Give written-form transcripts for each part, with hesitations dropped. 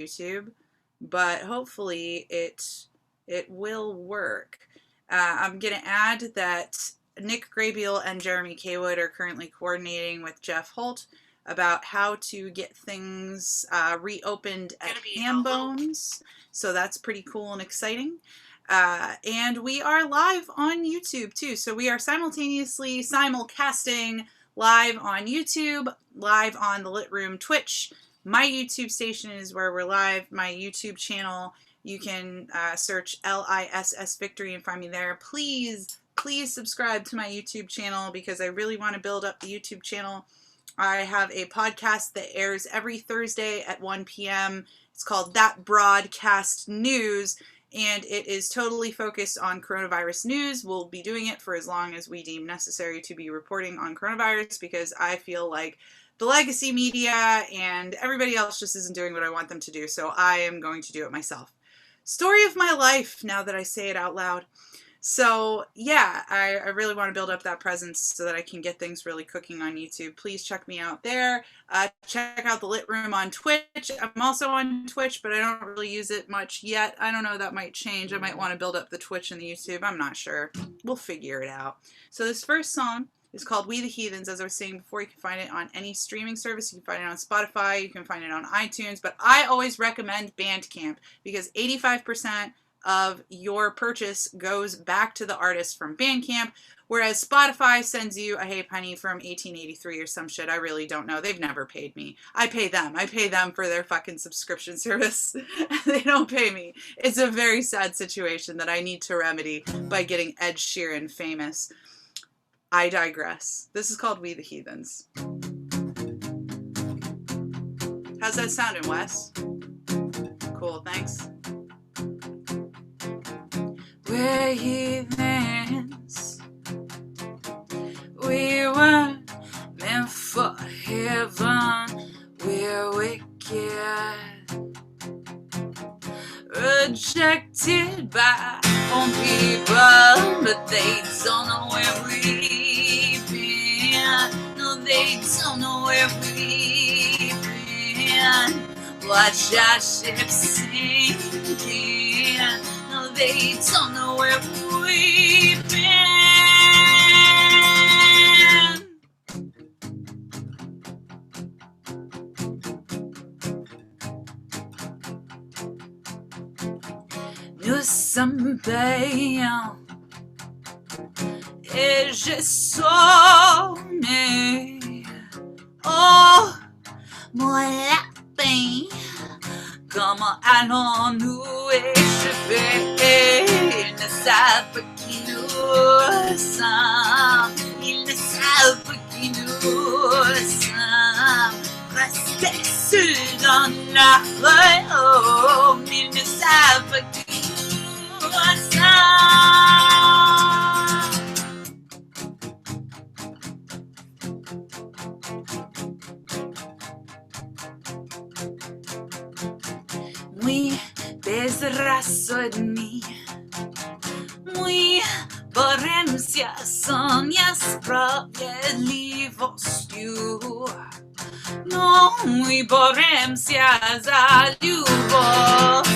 YouTube, but hopefully it will work. I'm going to add that Nick Graybiel and Jeremy Kaywood are currently coordinating with Jeff Holt about how to get things reopened at Hambones. So that's pretty cool and exciting. And we are live on YouTube too. So we are simultaneously simulcasting live on YouTube, live on the Lit Room Twitch. My YouTube station is where we're live. My YouTube channel, you can search LISS Victory and find me there. Please subscribe to my YouTube channel because I really want to build up the YouTube channel. I have a podcast that airs every Thursday at 1 p.m. It's called That Broadcast News, and it is totally focused on coronavirus news. We'll be doing it for as long as we deem necessary to be reporting on coronavirus, because I feel like the legacy media and everybody else just isn't doing what I want them to do, so I am going to do it myself. Story of my life, now that I say it out loud. So yeah, I really want to build up that presence so that I can get things really cooking on YouTube. Please check me out there. Check out the Lit Room on Twitch. I'm also on Twitch, but I don't really use it much yet. I don't know, that might change. I might want to build up the Twitch and the YouTube. I'm not sure. We'll figure it out. So this first song is called We the Heathens. As I was saying before, you can find it on any streaming service. You can find it on Spotify. You can find it on iTunes. But I always recommend Bandcamp because 85% of your purchase goes back to the artist from Bandcamp, whereas Spotify sends you a hey penny from 1883 or some shit. I really don't know. They've never paid me. I pay them. I pay them for their fucking subscription service. They don't pay me. It's a very sad situation that I need to remedy by getting Ed Sheeran famous. I digress. This is called We the Heathens. How's that sounding, Wes? Cool, thanks. We're heathens. We weren't meant for heaven. We're wicked, rejected by own people, but they don't know where we've been. No, they don't know where we've been. Watch our ship sinking. No, they don't know where we've been. Nous sommes payants et j'ai sonné. Oh, mon lapin, comment allons-nous échapper? Ils ne savent pas qui nous sommes. Ils ne savent pas qui nous sommes. Restez seuls dans la royaume. Ils ne savent pas qui nous sommes. Muy bezrassodní, muy Bohemia Sonia sprawiedliwością. No, mój Bohemia za любовь.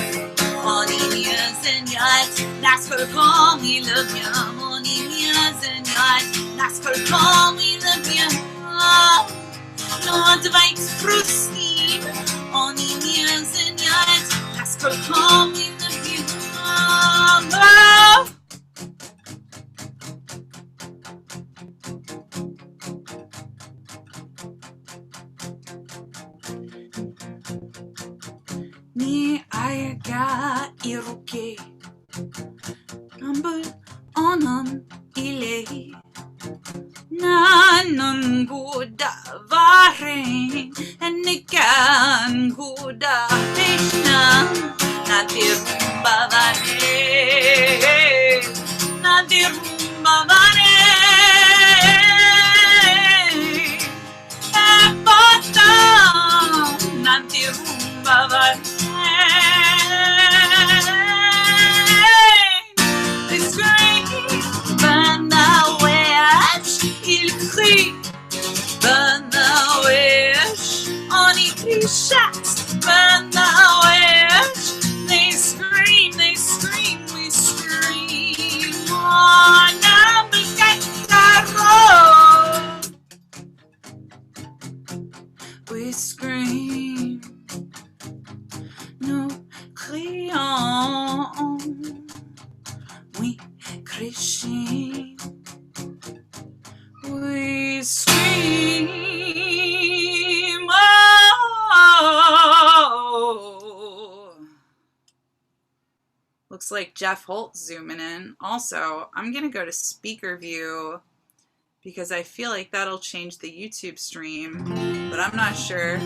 Oni nie zeniać, naskолько мы любим. Oni nie zeniać, naskолько мы любим. No, dwaj frustrni. Oni nie zeniać, naskолько мы любим. Ni ayaga и руки, был он или nanon goda varin, enikan goda hishna, nadirumba varin, nadirumba varin, epota, nadirumba varin. Il crie, ben wesh, on y crie chatte, ben wesh. crions, we crachons, we scream. Oh. Looks like Jeff Holt zooming in. Also, I'm going to go to speaker view because I feel like that'll change the YouTube stream, but I'm not sure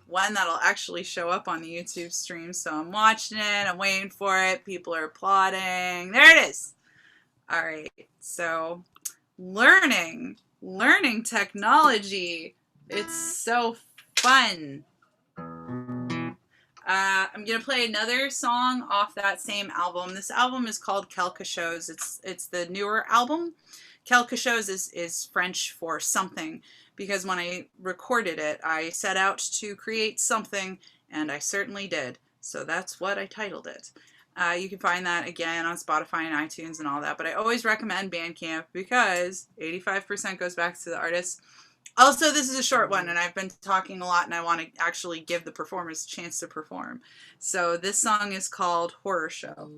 when that'll actually show up on the YouTube stream. So I'm watching it, I'm waiting for it. People are applauding. There it is. All right, so learning technology. It's so fun. I'm gonna play another song off that same album. This album is called Quelque Chose. It's the newer album. Quelque Chose is French for something, because when I recorded it, I set out to create something, and I certainly did. So that's what I titled it. You can find that again on Spotify and iTunes and all that, but I always recommend Bandcamp because 85% goes back to the artist. Also, this is a short one, and I've been talking a lot, and I want to actually give the performers a chance to perform. So this song is called Horror Show.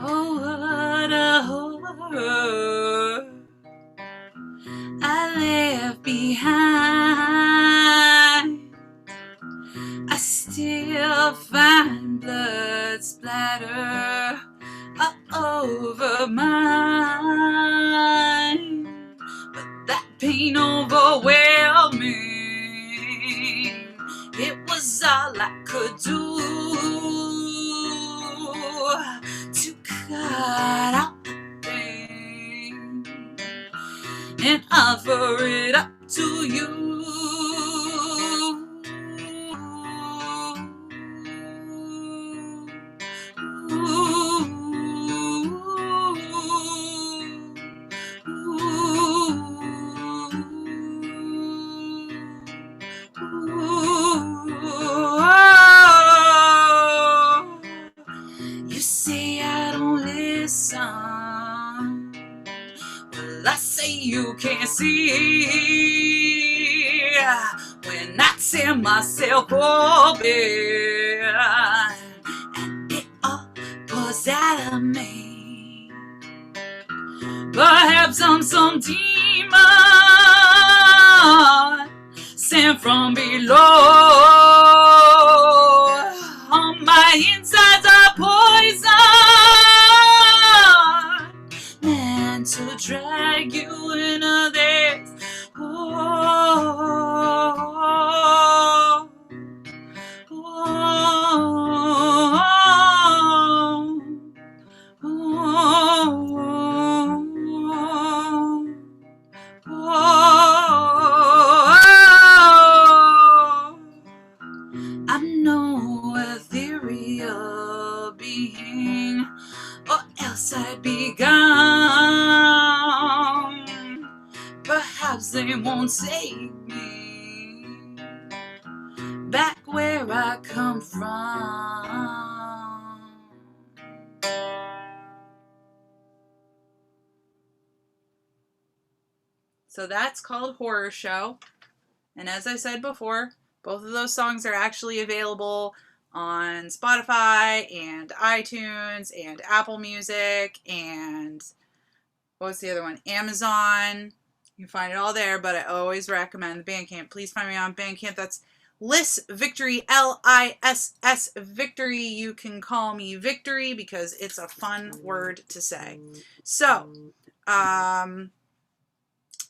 Oh, what a horror I left behind. I still find blood splatter all over mine, but that pain overwhelming. It was all I could do to cut out the pain and offer it up to you. You say I don't listen. Well, I say you can't see when I tear myself open and it all pours out of me. Perhaps I'm some demon sent from below. On my insides are poison, meant to drag you into this. Oh, oh, oh, oh, oh, oh. I'm no ethereal being, or else I'd be gone. Perhaps they won't take me back where I come from. So that's called Horror Show. And as I said before, both of those songs are actually available on Spotify and iTunes and Apple Music and what's the other one? Amazon. You can find it all there, but I always recommend the Bandcamp. Please find me on Bandcamp. That's Liss Victory, Liss Victory. You can call me Victory because it's a fun word to say. So,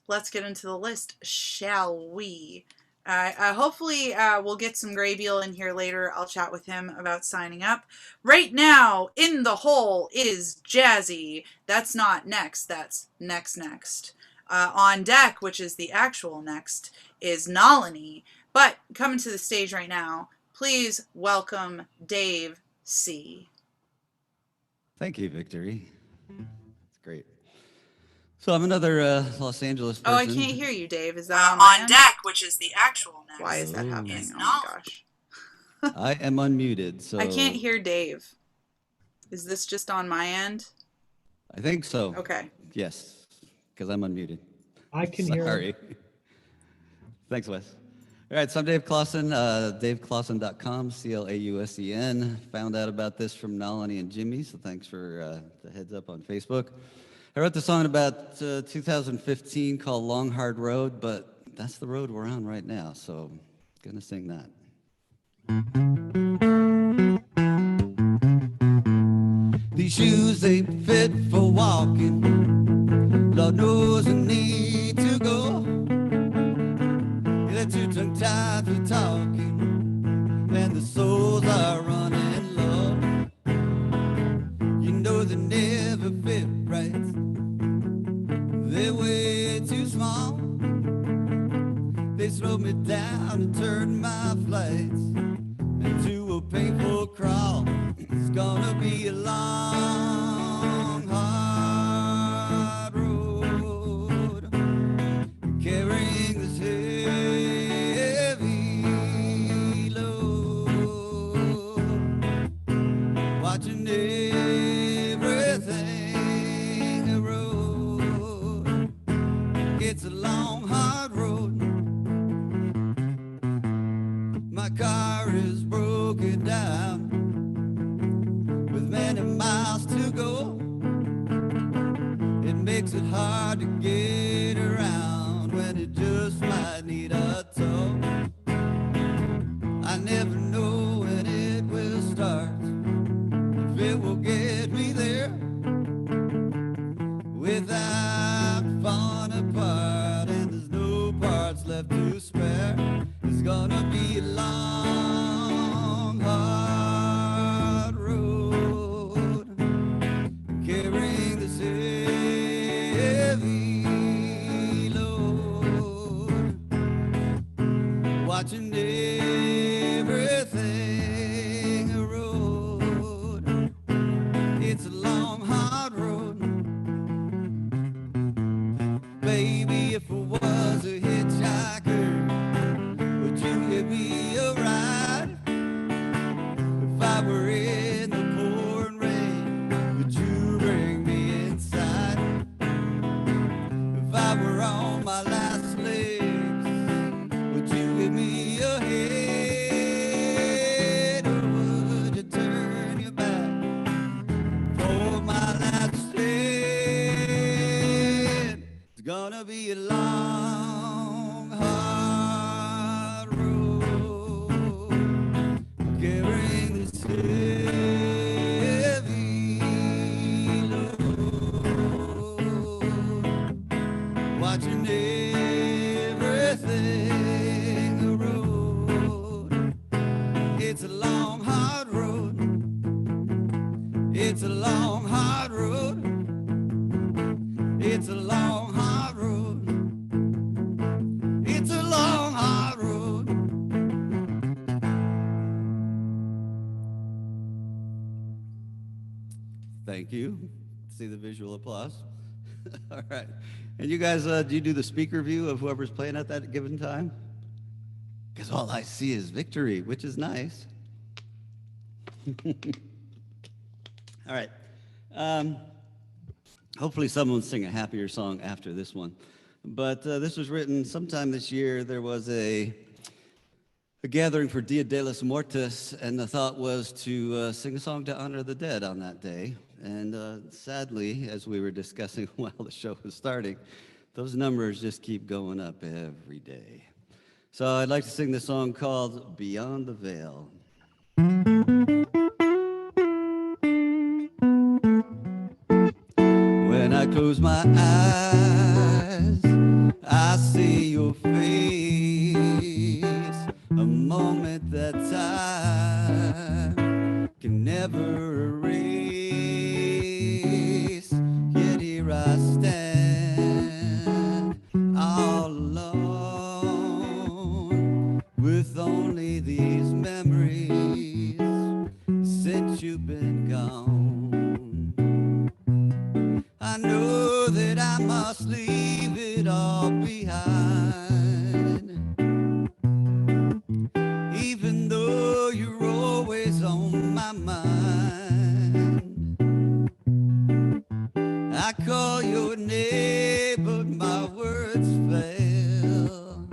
let's get into the list, shall we? Hopefully we'll get some Graybeal in here later. I'll chat with him about signing up. Right now, in the hole is Jazzy. That's not next, that's next. On deck, which is the actual next, is Nalini. But coming to the stage right now, please welcome Dave C. Thank you, Victory. It's great. So I'm another Los Angeles person. Oh, I can't hear you, Dave. Is that on deck, which is the actual next? Why is that happening? Is oh my gosh. I am unmuted, so I can't hear Dave. Is this just on my end? I think so. Okay. Yes, because I'm unmuted. I can hear him. Sorry. Thanks, Wes. All right, so I'm Dave Clausen, daveclausen.com, C-L-A-U-S-E-N. Found out about this from Nalani and Jimmy, so thanks for the heads up on Facebook. I wrote the song about 2015 called Long Hard Road, but that's the road we're on right now, so I'm going to sing that. These shoes ain't fit for walking. Lord knows I need to go. They're too tongue-tied for talking, and the souls are running low. You know they never fit right. They're way too small. They slow me down and turn my flights into a painful crawl. It's gonna be a long, hard road, carrying this heavy load, watching everything erode. It's a long, hard road. My car is broken down with many miles to go. It makes it hard to get around when it just might need a tow. I never know when it will start, if it will get me there without falling apart, and there's no parts left to spare. It's gonna be a long, hard road, carrying this heavy load, watching everything erode. It's a long, hard road. Baby, if I was a hitchhiker, would you give me a ride? If I were in the pouring rain, would you bring me inside? If I were on my last legs, would you give me a hand? Or would you turn your back for my last stand? It's gonna be a long, hard road, carrying this heavy load, watching everything erode. It's a long, hard road. It's a long, hard road. It's a long, hard road. It's a long, hard road. Thank you. See the visual applause. All right. And you guys, do you do the speaker view of whoever's playing at that given time? Because all I see is victory, which is nice. All right. Hopefully someone will sing a happier song after this one. But this was written sometime this year. There was a gathering for Dia de los Muertos, and the thought was to sing a song to honor the dead on that day. And sadly, as we were discussing while the show was starting, those numbers just keep going up every day. So I'd like to sing the song called Beyond the Veil. When I close my eyes, I see your face, a moment that time can never erase. Yet here I stand, all alone, with only these memories since you've been gone. I know know that I must leave it all behind, even though you're always on my mind. I call your name, but my words fail.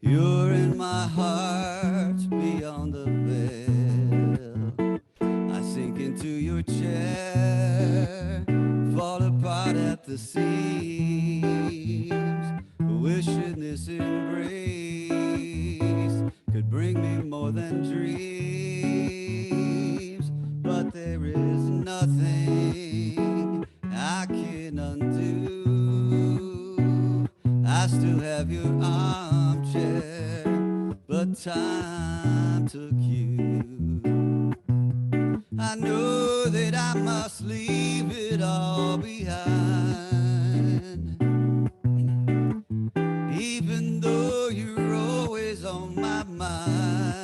You're in my heart beyond the veil. I sink into your chair, fall apart at the seams, wishing this embrace could bring me more than dreams. But there is nothing I can undo. I still have your armchair, but time took you. I know that I must leave it all behind, even though you're always on my mind.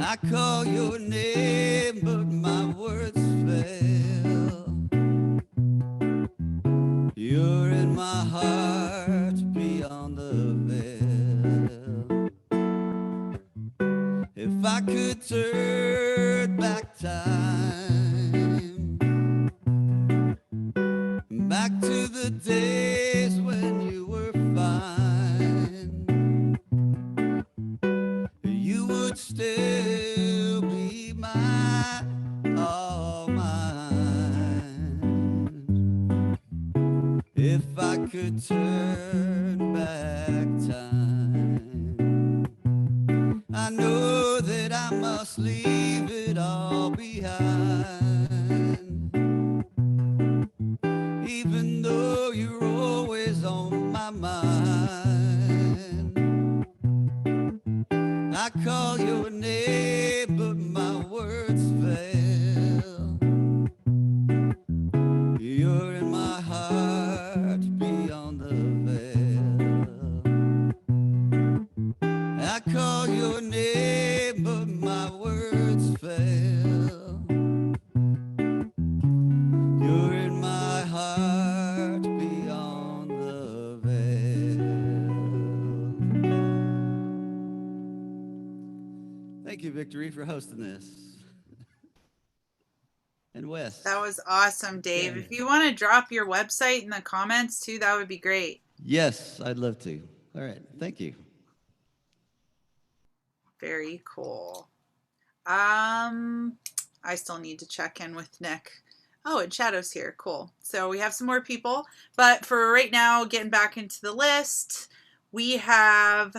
I call your name, but my words fail. You're in my heart beyond the veil. If I could turn back time, back to the days when you were fine, you would still be mine, all mine. If I could turn back time, I know that I must leave it all behind, even though you're always on my mind. I call your name, but my words fail. You're in my heart beyond the veil. I call your name, but my words fail. You're in my heart beyond the veil. Thank you, Victory, for hosting this. And Wes. That was awesome, Dave. Yeah. If you want to drop your website in the comments too, that would be great. Yes, I'd love to. All right, thank you. Very cool. I still need to check in with Nick. Oh, and Shadow's here. Cool. So we have some more people, but for right now, getting back into the list, we have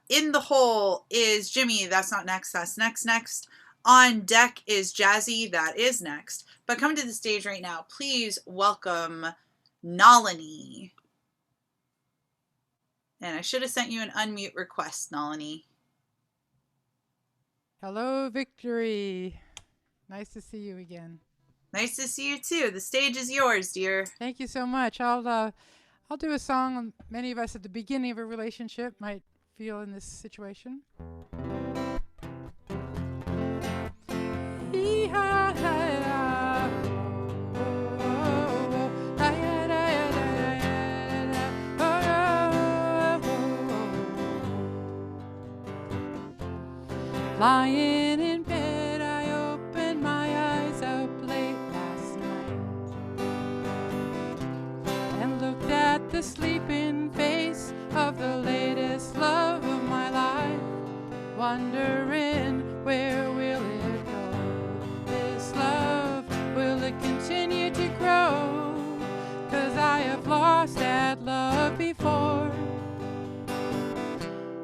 in the hole is Jimmy. That's not next. That's next. On deck is Jazzy. That is next. But coming to the stage right now, please welcome Nalini. And I should have sent you an unmute request, Nalini. Hello, Victory. Nice to see you again. Nice to see you too. The stage is yours, dear. Thank you so much. I'll do a song many of us at the beginning of a relationship might feel in this situation. Lying in bed, I opened my eyes up late last night and looked at the sleeping face of the latest love of my life, wondering where will it go? This love, will it continue to grow? 'Cause I have lost that love before.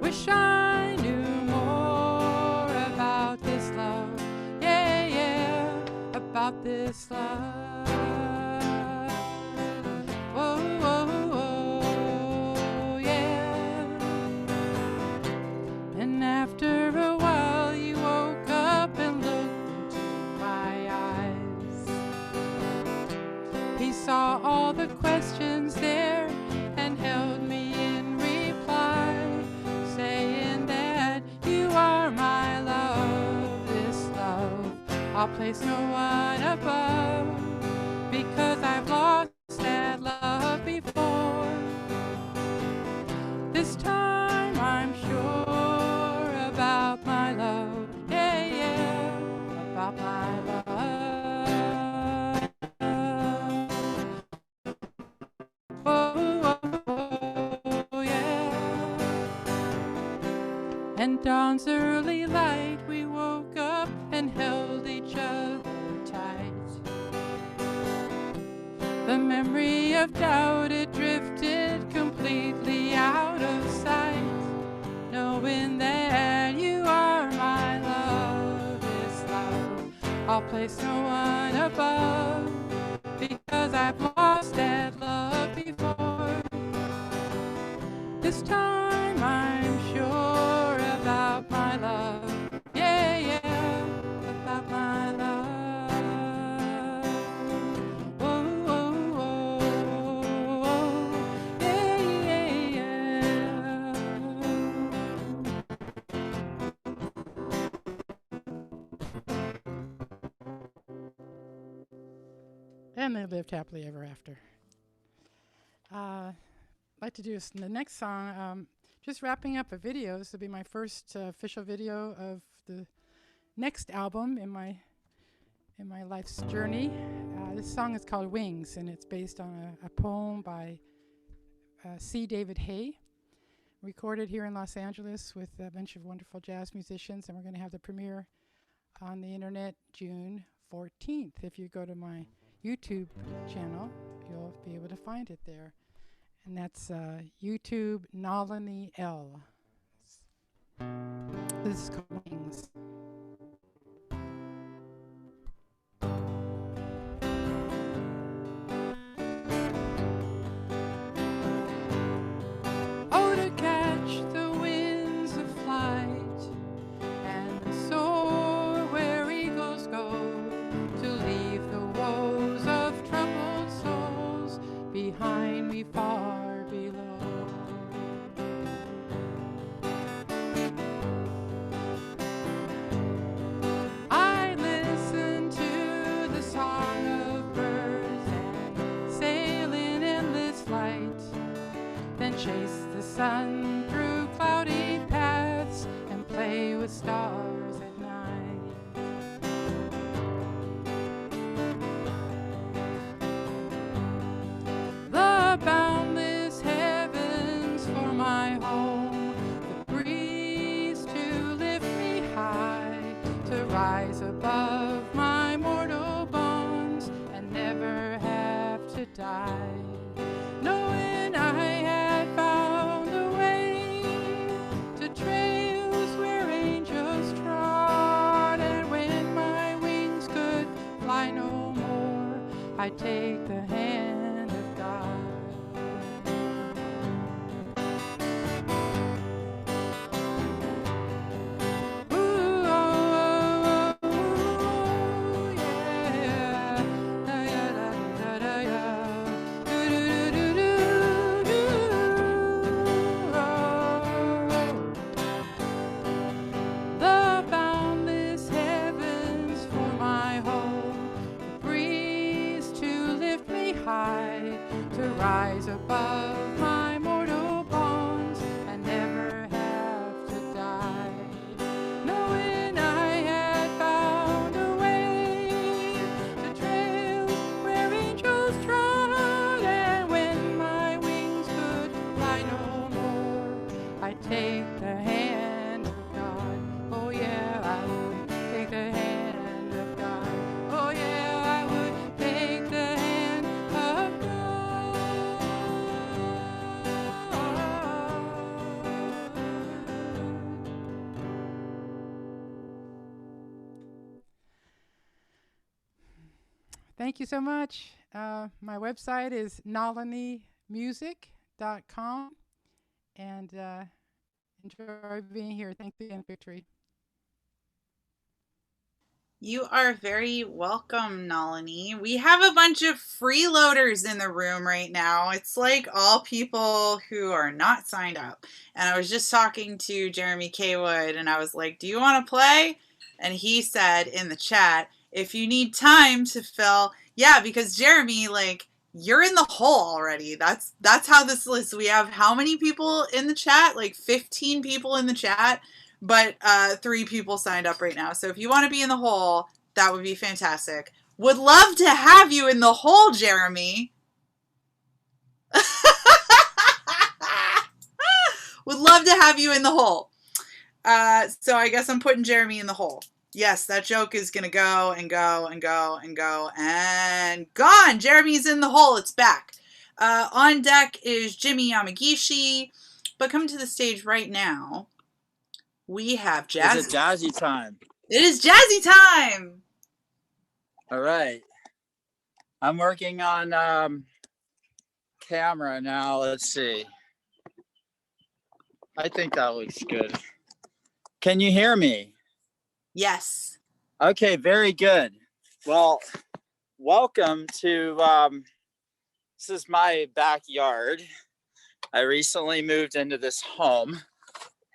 Wish I knew more about this love, yeah, about this love. Whoa, yeah. And after a while you woke up and looked into my eyes. He saw all the questions there and held me in reply, saying that you are my love, this love I'll I'll place no one above, because I've lost that love before. This time I'm sure about my love, yeah, yeah, about my love. Oh, oh, oh, yeah. And dawn's early light, we woke up and held each other tight. The memory of doubt, it drifted completely out of sight, knowing that you are my love, this love I'll place no one above, because I've lost that love before. This time I'm sure about my love, yeah, yeah, about my love. Oh, oh, oh, oh, yeah, yeah, yeah. And they lived happily ever after. I'd like to do the next song. Just wrapping up a video. This will be my first official video of the next album in my life's journey. This song is called Wings, and it's based on a poem by C. David Hay, recorded here in Los Angeles with a bunch of wonderful jazz musicians, and we're going to have the premiere on the internet June 14th. If you go to my YouTube channel, you'll be able to find it there. And that's YouTube Nalini L. This is called Wings. Oh, to catch the winds of flight and soar where eagles go, to leave the woes of troubled souls behind me far below. I listen to the song of birds and sail in endless flight, then chase the sun through cloudy paths and play with stars at night. The boundless heavens for my home, the breeze to lift me high, to rise above my mortal bonds and never have to die. Knowing I had found a way to trails where angels trod, and when my wings could fly no more, I'd take the hand of God. Ooh, oh, oh, oh, yeah. Da, ya, da, da, da, ya. Do, do, do, do, do, oh. The boundless heavens for my home, the breeze to lift me high, to rise above my mortal bonds and never have to die. Knowing I had found a way to trails where angels trod, and when my wings could fly no more, I'd take the hand of God. Oh yeah, I would take the hand of God. Oh yeah, I would take the hand of God. Thank you so much. My website is nalinimusic.com, and enjoy being here. Thanks again, Victory. You are very welcome, Nalini. We have a bunch of freeloaders in the room right now. It's like all people who are not signed up. And I was just talking to Jeremy Kaywood, and I was like, do you want to play? And he said in the chat, if you need time to fill, yeah, because Jeremy, like, you're in the hole already. That's how this list. We have how many people in the chat? Like 15 people in the chat, but 3 people signed up right now. So if you want to be in the hole, that would be fantastic. Would love to have you in the hole, Jeremy. Would love to have you in the hole. So I guess I'm putting Jeremy in the hole. Yes, that joke is going to go and go and go and go and gone. Jeremy's in the hole. It's back. On deck is Jimmy Yamagishi. But coming to the stage right now, we have Jazzy. Is it Jazzy time? It is Jazzy time. All right. I'm working on camera now. Let's see. I think that looks good. Can you hear me? Yes. Okay, very good. Well, welcome to, this is my backyard. I recently moved into this home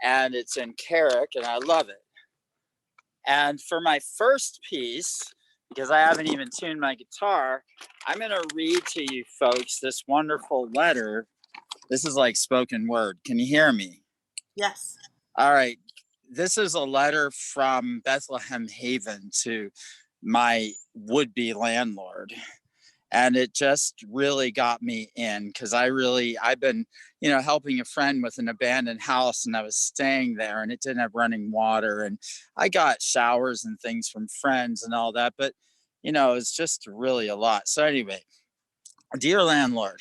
and it's in Carrick and I love it. And for my first piece, because I haven't even tuned my guitar, I'm going to read to you folks this wonderful letter. This is like spoken word. Can you hear me? Yes. All right. This is a letter from Bethlehem Haven to my would-be landlord. And it just really got me in because I've been, helping a friend with an abandoned house and I was staying there and it didn't have running water and I got showers and things from friends and all that. But, it's just really a lot. So anyway, dear landlord,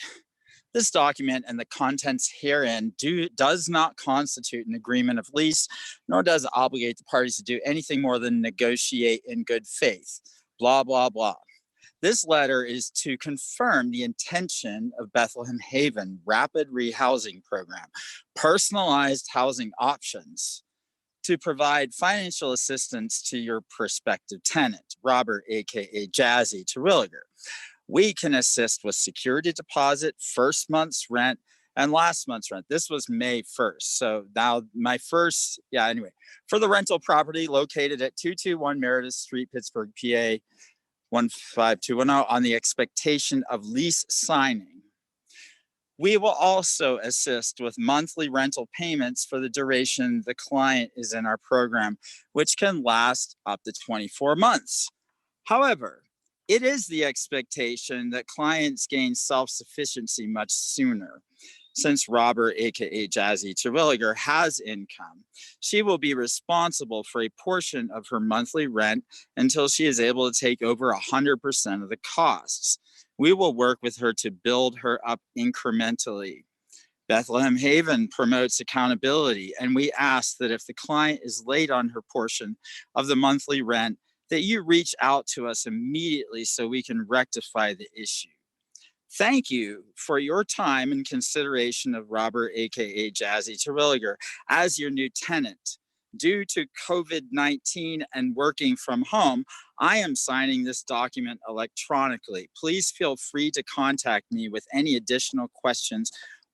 this document and the contents herein does not constitute an agreement of lease, nor does it obligate the parties to do anything more than negotiate in good faith. Blah, blah, blah. This letter is to confirm the intention of Bethlehem Haven Rapid Rehousing Program, personalized housing options, to provide financial assistance to your prospective tenant, Robert, aka Jazzy Terwilliger. We can assist with security deposit, first month's rent, and last month's rent. This was May 1st. So now anyway, for the rental property located at 221 Meredith Street, Pittsburgh, PA, 15210, on the expectation of lease signing. We will also assist with monthly rental payments for the duration the client is in our program, which can last up to 24 months. However, it is the expectation that clients gain self-sufficiency much sooner. Since Robert, aka Jazzy Terwilliger, has income, she will be responsible for a portion of her monthly rent until she is able to take over 100% of the costs. We will work with her to build her up incrementally. Bethlehem Haven promotes accountability, and we ask that if the client is late on her portion of the monthly rent, that you reach out to us immediately so we can rectify the issue. Thank you for your time and consideration of Robert, aka Jazzy Terwilliger, as your new tenant. Due to COVID-19 and working from home, I am signing this document electronically. Please feel free to contact me with any additional questions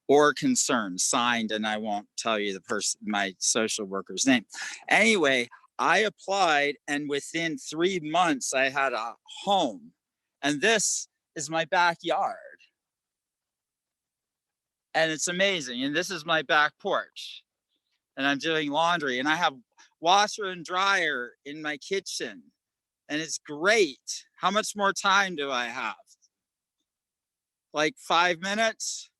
or concerns. Signed, and I won't tell you my social worker's name. Anyway, I applied, and within 3 months, I had a home. And this is my backyard. And it's amazing. And this is my back porch. And I'm doing laundry. And I have washer and dryer in my kitchen. And it's great. How much more time do I have? Like 5 minutes?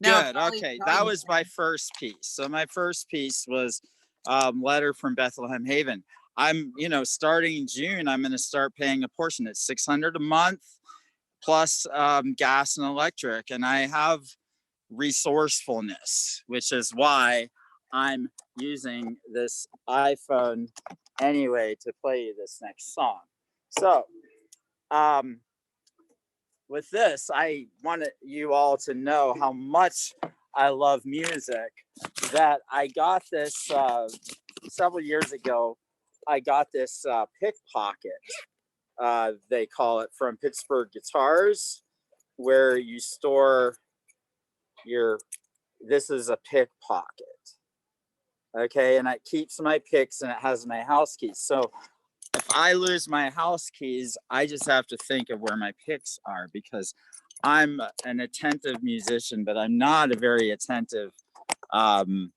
No, Good. probably, Okay. probably That was my first piece. So my first piece was letter from Bethlehem Haven. I'm, starting in June, I'm going to start paying a portion. It's $600 a month plus gas and electric. And I have resourcefulness, which is why I'm using this iPhone anyway to play you this next song. So with this, I wanted you all to know how much I love music, that I got this several years ago. I got this pickpocket, they call it, from Pittsburgh Guitars, where you store this is a pickpocket. Okay, and it keeps my picks and it has my house keys. So if I lose my house keys, I just have to think of where my picks are, because I'm an attentive musician, but I'm not a very attentive tenant.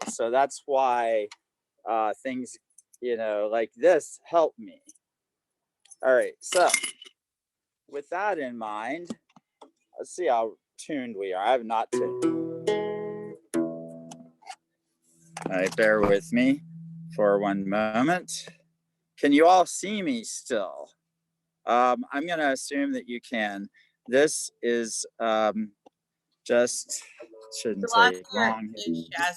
So that's why things, like this help me. All right, so with that in mind, let's see how tuned we are. I have not tuned. All right, bear with me for one moment. Can you all see me still? I'm going to assume that you can. This is just shouldn't take long.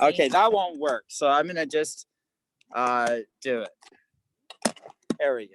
Okay, that won't work. So I'm going to just do it. There we go.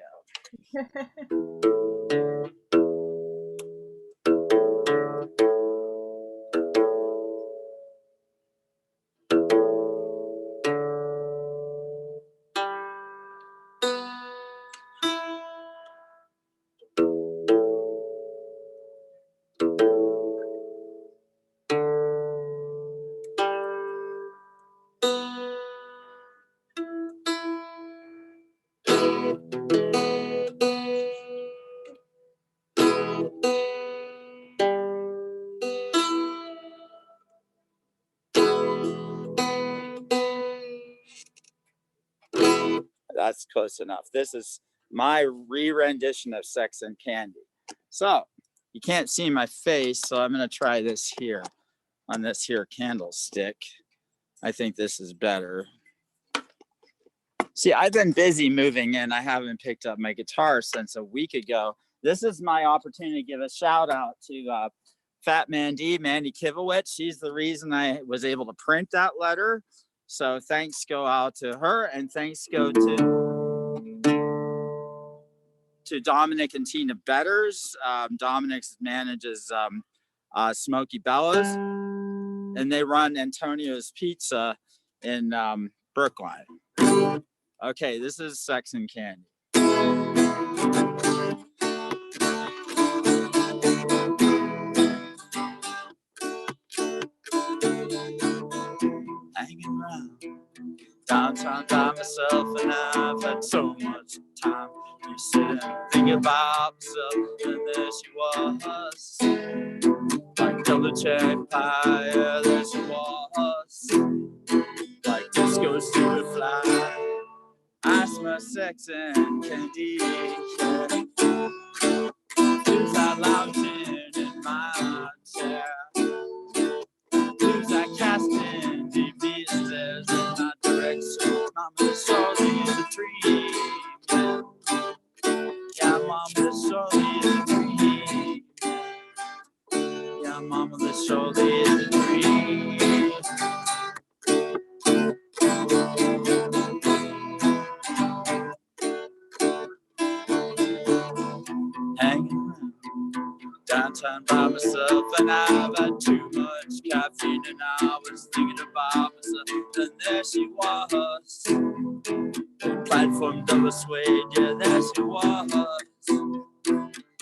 That's close enough. This is my re-rendition of Sex and Candy. So you can't see my face, so I'm going to try this here on this here candlestick. I think this is better. See, I've been busy moving in. I haven't picked up my guitar since a week ago. This is my opportunity to give a shout out to Fat Mandy Kivowitz. She's the reason I was able to print that letter. So thanks go out to her, and thanks go to Dominic and Tina Betters. Dominic manages Smoky Bellows, and they run Antonio's Pizza in Brookline. Okay, this is Sex and Candy. Hanging around downtown by myself, and I've had so much time to sit and think about myself, and there she was, like double cherry pie, yeah, there she was, like disco superfly. I smell sex and candy, yeah. Who's that lounging in my chair? Who's that casting deep vistas in my direction? Mama, surely is a dream. Yeah, mama, this surely is a dream. Yeah, mama, this surely is a dream. Hanging around downtown by myself, and I've had too much caffeine, and I was thinking about myself, and there she was, platform double suede, yeah, there she was,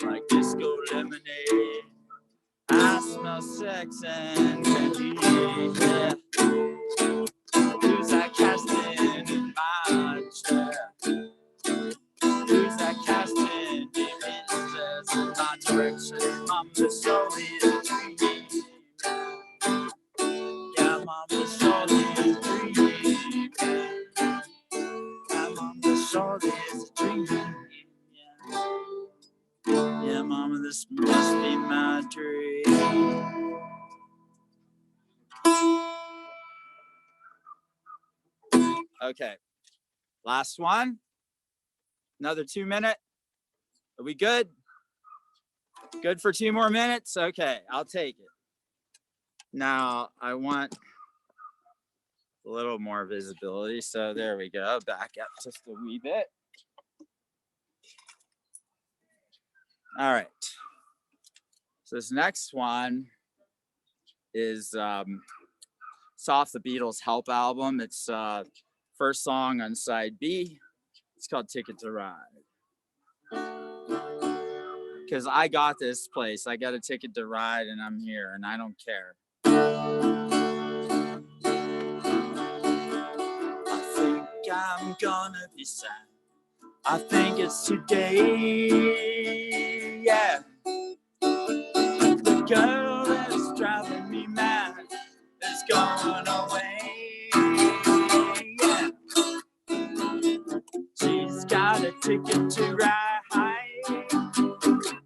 like disco lemonade. I smell sex and candy, yeah. Who's that casting in my chair? Who's that casting deep vistas in my direction? Mama, this surely is a dream. Yeah, mama, this surely is a dream. Yeah, mama, this surely is a dream. Yeah, mama, this must be my dream. Okay, last one. Another 2 minute. Are we good? Good for 2 more minutes? Okay, I'll take it. Now, I want a little more visibility. So there we go. Back up just a wee bit. All right. So this next one is it's off the Beatles' Help album. It's first song on side B. It's called Ticket to Ride. Because I got this place. I got a ticket to ride, and I'm here, and I don't care. I think I'm gonna be sad. I think it's today, yeah. The girl that's driving me mad is going away, yeah. She's got a ticket to ride.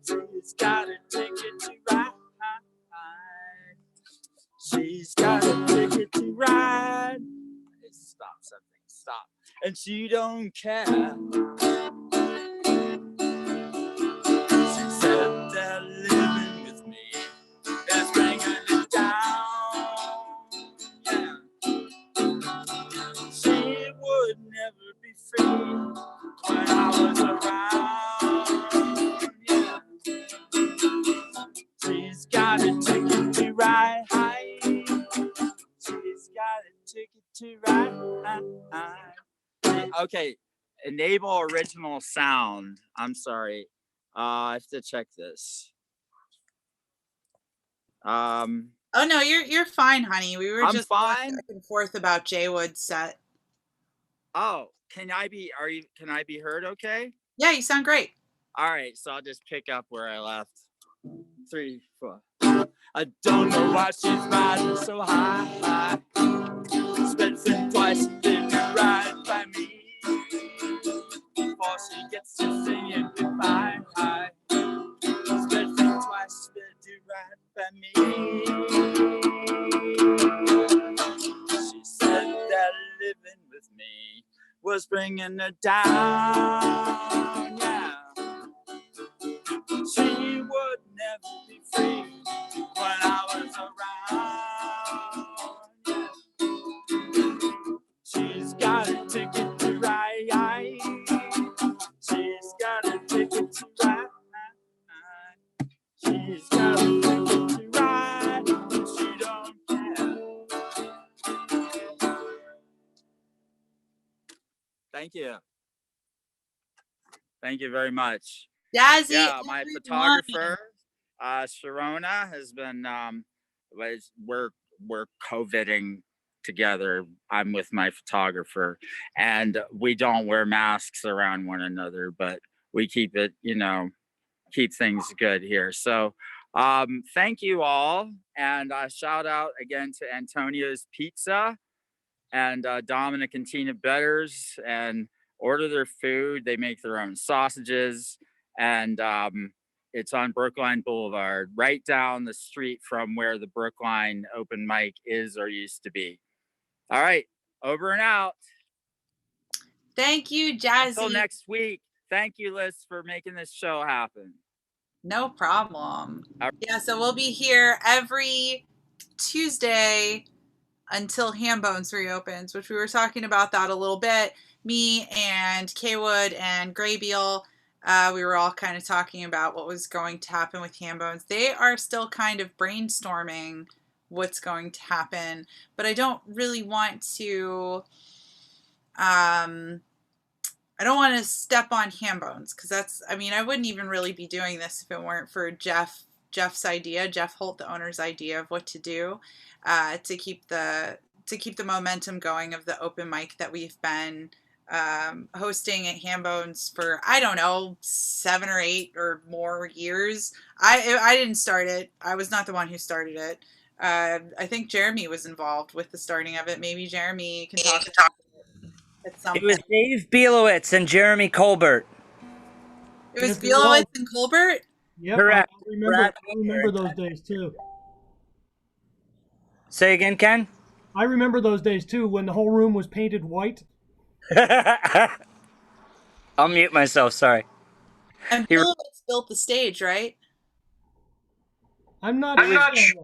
She's got a ticket to ride. She's got a ticket to ride. Stop something, stop. And she don't care. She said that living with me is bringing it down. Yeah. She would never be free when I was around. Yeah. She's got a ticket to ride. She's got a ticket to ride. Okay, enable original sound. I'm sorry. I have to check this. Oh no, you're fine, honey. We were I'm just fine. back and forth about Jay Wood's set. Oh, can I be heard okay? Yeah, you sound great. All right, so I'll just pick up where I left. 3, 4. I don't know why she's riding so high. Spending twice did right by me before she gets to saying goodbye. Spending twice did right by me. She said that living with me was bringing her down. Yeah. She would never be free when I was around. Yeah. She's got a ticket to ride. She's got a ticket to ride. She's got a ticket to ride. She don't care. Thank you. Thank you very much. Jazzy, Yeah, my everyone. photographer, Sharona, has been we're COVIDing together. I'm with my photographer, and we don't wear masks around one another, but we keep it, keep things good here. So thank you all, and shout out again to Antonio's Pizza and Dominic and Tina Betters, and order their food. They make their own sausages, and it's on Brookline Boulevard, right down the street from where the Brookline open mic is or used to be. All right, over and out. Thank you, Jazzy. Until next week. Thank you, Liss, for making this show happen. No problem. Yeah, so we'll be here every Tuesday until Hambones reopens, which we were talking about that a little bit. Me and Kaywood and Graybeal, we were all kind of talking about what was going to happen with Hambones. They are still kind of brainstorming what's going to happen, but I don't really want to I don't want to step on Hambones, because I wouldn't even really be doing this if it weren't for Jeff's idea, Jeff Holt, the owner's idea of what to do to keep the momentum going of the open mic that we've been hosting at Hambones for, I don't know, 7 or 8 or more years. I didn't start it. I was not the one who started it. I think Jeremy was involved with the starting of it. Maybe Jeremy can talk about it at some point. It was Dave Bielowitz and Jeremy Colbert. It was Bielowitz and Colbert? Yep, Correct. I remember those days too. Say again, Ken? I remember those days too, when the whole room was painted white. I'll mute myself, sorry. And Bielowitz built the stage, right? I'm not sure.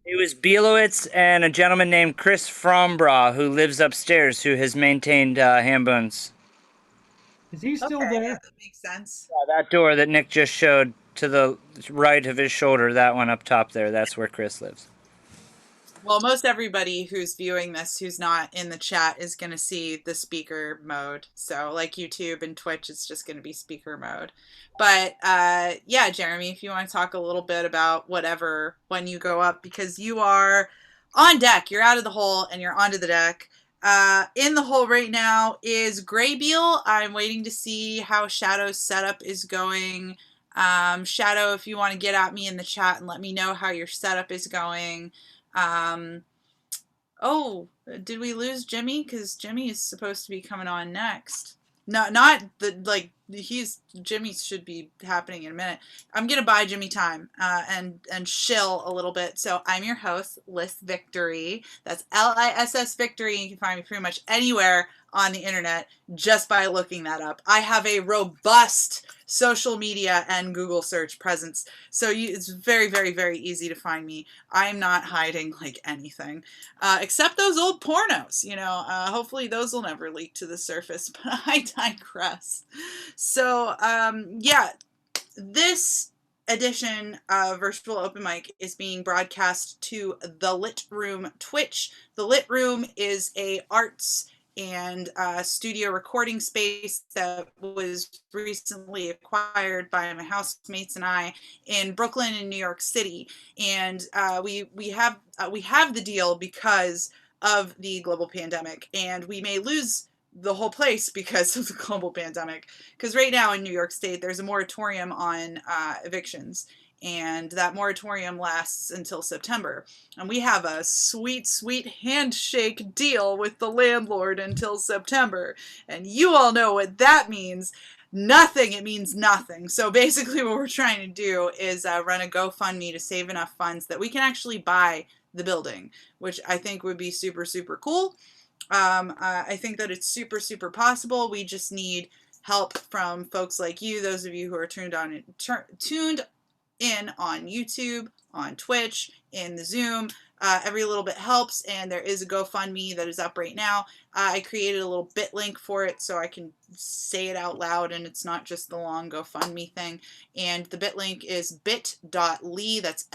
It was Bielowitz and a gentleman named Chris Frombra, who lives upstairs, who has maintained Hambones. Is he still there? Yeah, that makes sense. That door that Nick just showed to the right of his shoulder, that one up top there, that's where Chris lives. Well, most everybody who's viewing this who's not in the chat is going to see the speaker mode. So like YouTube and Twitch, it's just going to be speaker mode. But yeah, Jeremy, if you want to talk a little bit about whatever when you go up, because you are on deck, you're out of the hole and you're onto the deck. In the hole right now is Graybeal. I'm waiting to see how Shadow's setup is going. Shadow, if you want to get at me in the chat and let me know how your setup is going. Oh, did we lose Jimmy? Because Jimmy is supposed to be coming on next. Not the like Jimmy should be happening in a minute. I'm gonna buy Jimmy time and shill a little bit. So I'm your host, Liss Victory. That's Liss Victory. You can find me pretty much anywhere on the internet just by looking that up. I have a robust social media and Google search presence, so it's very, very, very easy to find me. I'm not hiding like anything, except those old pornos. Hopefully those will never leak to the surface. But I digress. So yeah, this edition of Virtual Open Mic is being broadcast to the Lit Room Twitch. The Lit Room is a arts and studio recording space that was recently acquired by my housemates and I in Brooklyn and New York City. And we have the deal because of the global pandemic, and we may lose the whole place because of the global pandemic. Because right now in New York State, there's a moratorium on evictions, and that moratorium lasts until September. And we have a sweet, sweet handshake deal with the landlord until September. And you all know what that means. Nothing. It means nothing. So basically what we're trying to do is run a GoFundMe to save enough funds that we can actually buy the building, which I think would be super, super cool. I think that it's super, super possible. We just need help from folks like you, those of you who are tuned in on YouTube, on Twitch, in the Zoom. Every little bit helps, and there is a GoFundMe that is up right now. I created a little bit link for it so I can say it out loud and it's not just the long GoFundMe thing. And the bit link is bit.ly, that's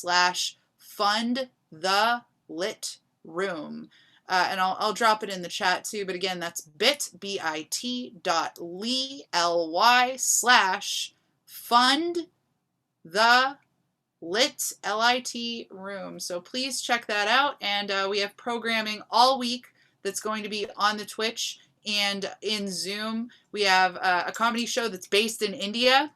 ly/fund the lit room. And I'll drop it in the chat too, but again, that's bit.ly/fund the lit room. So please check that out. And we have programming all week that's going to be on the Twitch and in Zoom. We have a comedy show that's based in India.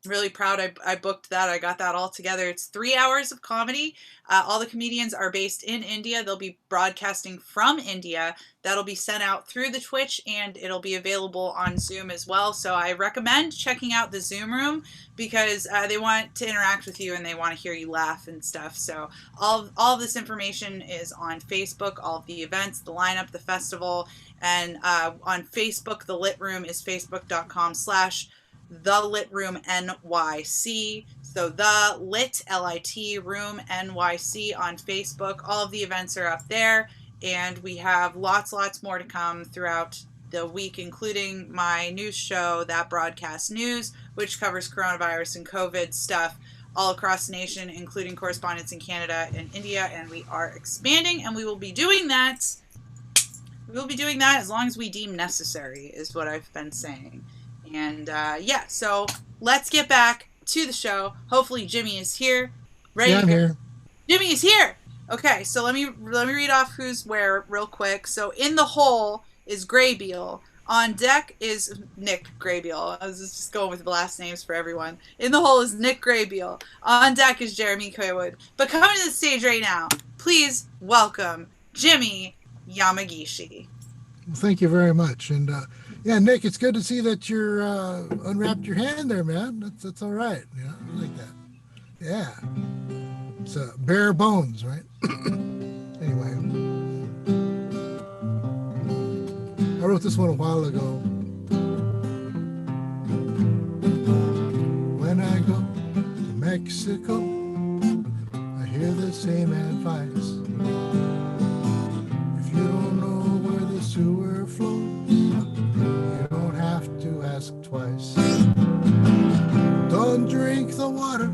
Really proud I booked that. I got that all together. It's 3 hours of comedy. All the comedians are based in India. They'll be broadcasting from India. That'll be sent out through the Twitch, and it'll be available on Zoom as well. So I recommend checking out the Zoom room because they want to interact with you and they want to hear you laugh and stuff. So all this information is on Facebook, all of the events, the lineup, the festival, and on Facebook, the Lit Room is facebook.com/The Lit Room NYC. So the Lit Room NYC on Facebook. All of the events are up there, and we have lots more to come throughout the week, including my news show, That Broadcast News, which covers coronavirus and COVID stuff all across the nation, including correspondents in Canada and India, and we are expanding, and we will be doing that. We'll be doing that as long as we deem necessary, is what I've been saying. And yeah, so let's get back to the show. Hopefully Jimmy is here. Ready? Yeah, I'm here. Jimmy is here. Okay, so let me read off who's where real quick. So in the hole is Graybeal. On deck is Nick Graybeal. I was just going with the last names for everyone. In the hole is Nick Graybeal. On deck is Jeremy Coywood. But coming to the stage right now, please welcome Jimmy Yamagishi. Well, thank you very much. And yeah, Nick, it's good to see that you're unwrapped your hand there, man. That's all right. Yeah, I like that. Yeah. It's bare bones, right? Anyway. I wrote this one a while ago. When I go to Mexico, I hear the same advice. If you don't know where the sewer flows, you don't have to ask twice. Don't drink the water.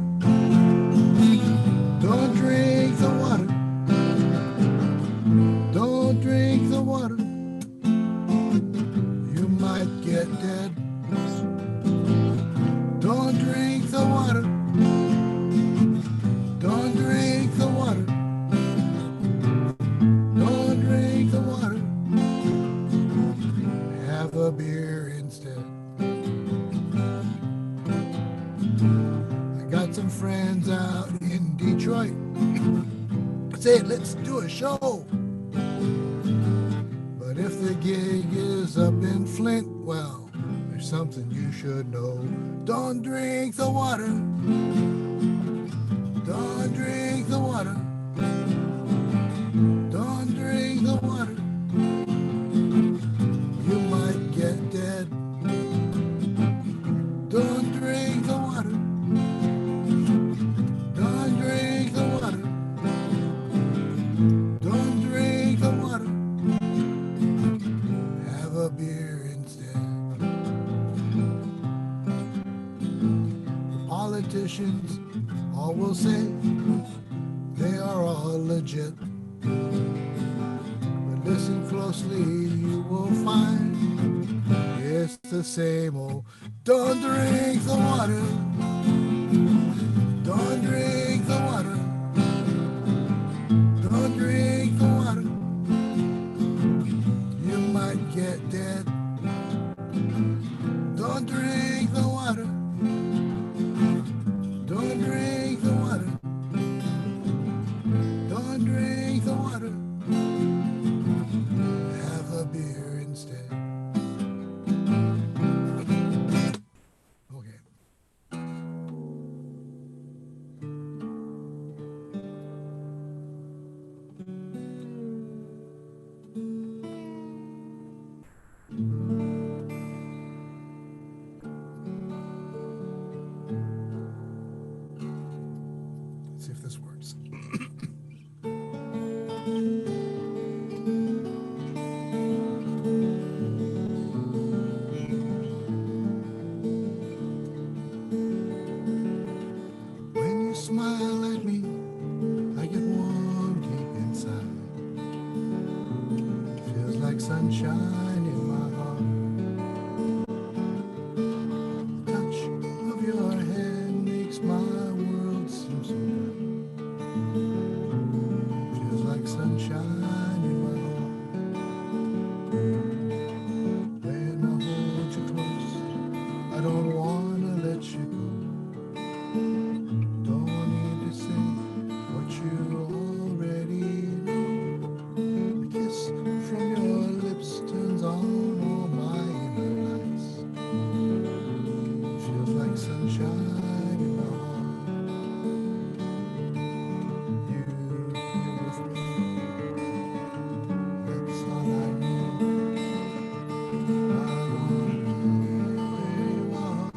Don't drink the water. Don't drink the water. You might get dead. Don't drink the water. Don't drink the water. Don't drink the some friends out in Detroit. Say, let's do a show. But if the gig is up in Flint, well, there's something you should know. Don't drink the water. Don't drink the water. Don't drink the water. You might get dead. Don't drink the water. Don't drink the water. Don't drink the water. Have a beer instead. The politicians all will say they are all legit. But listen closely, you will find it's the same old. Don't drink the water. Don't drink the water. Don't drink the water. You might get dead. Don't drink the water. Don't drink the water. Don't drink the water. Have a beer instead. Okay. Let's see if this works. When you smile at me, I get warm deep inside. Feels like sunshine in my heart. The touch of your hand makes my world seem so bright. Feels like sunshine in my heart. When I hold you close, I don't wanna let you go. Don't need to say what you already know. A kiss from your lips turns on all my inner lights. Feels like sunshine in my heart. You here with me, that's all I need. I wanna be where you are.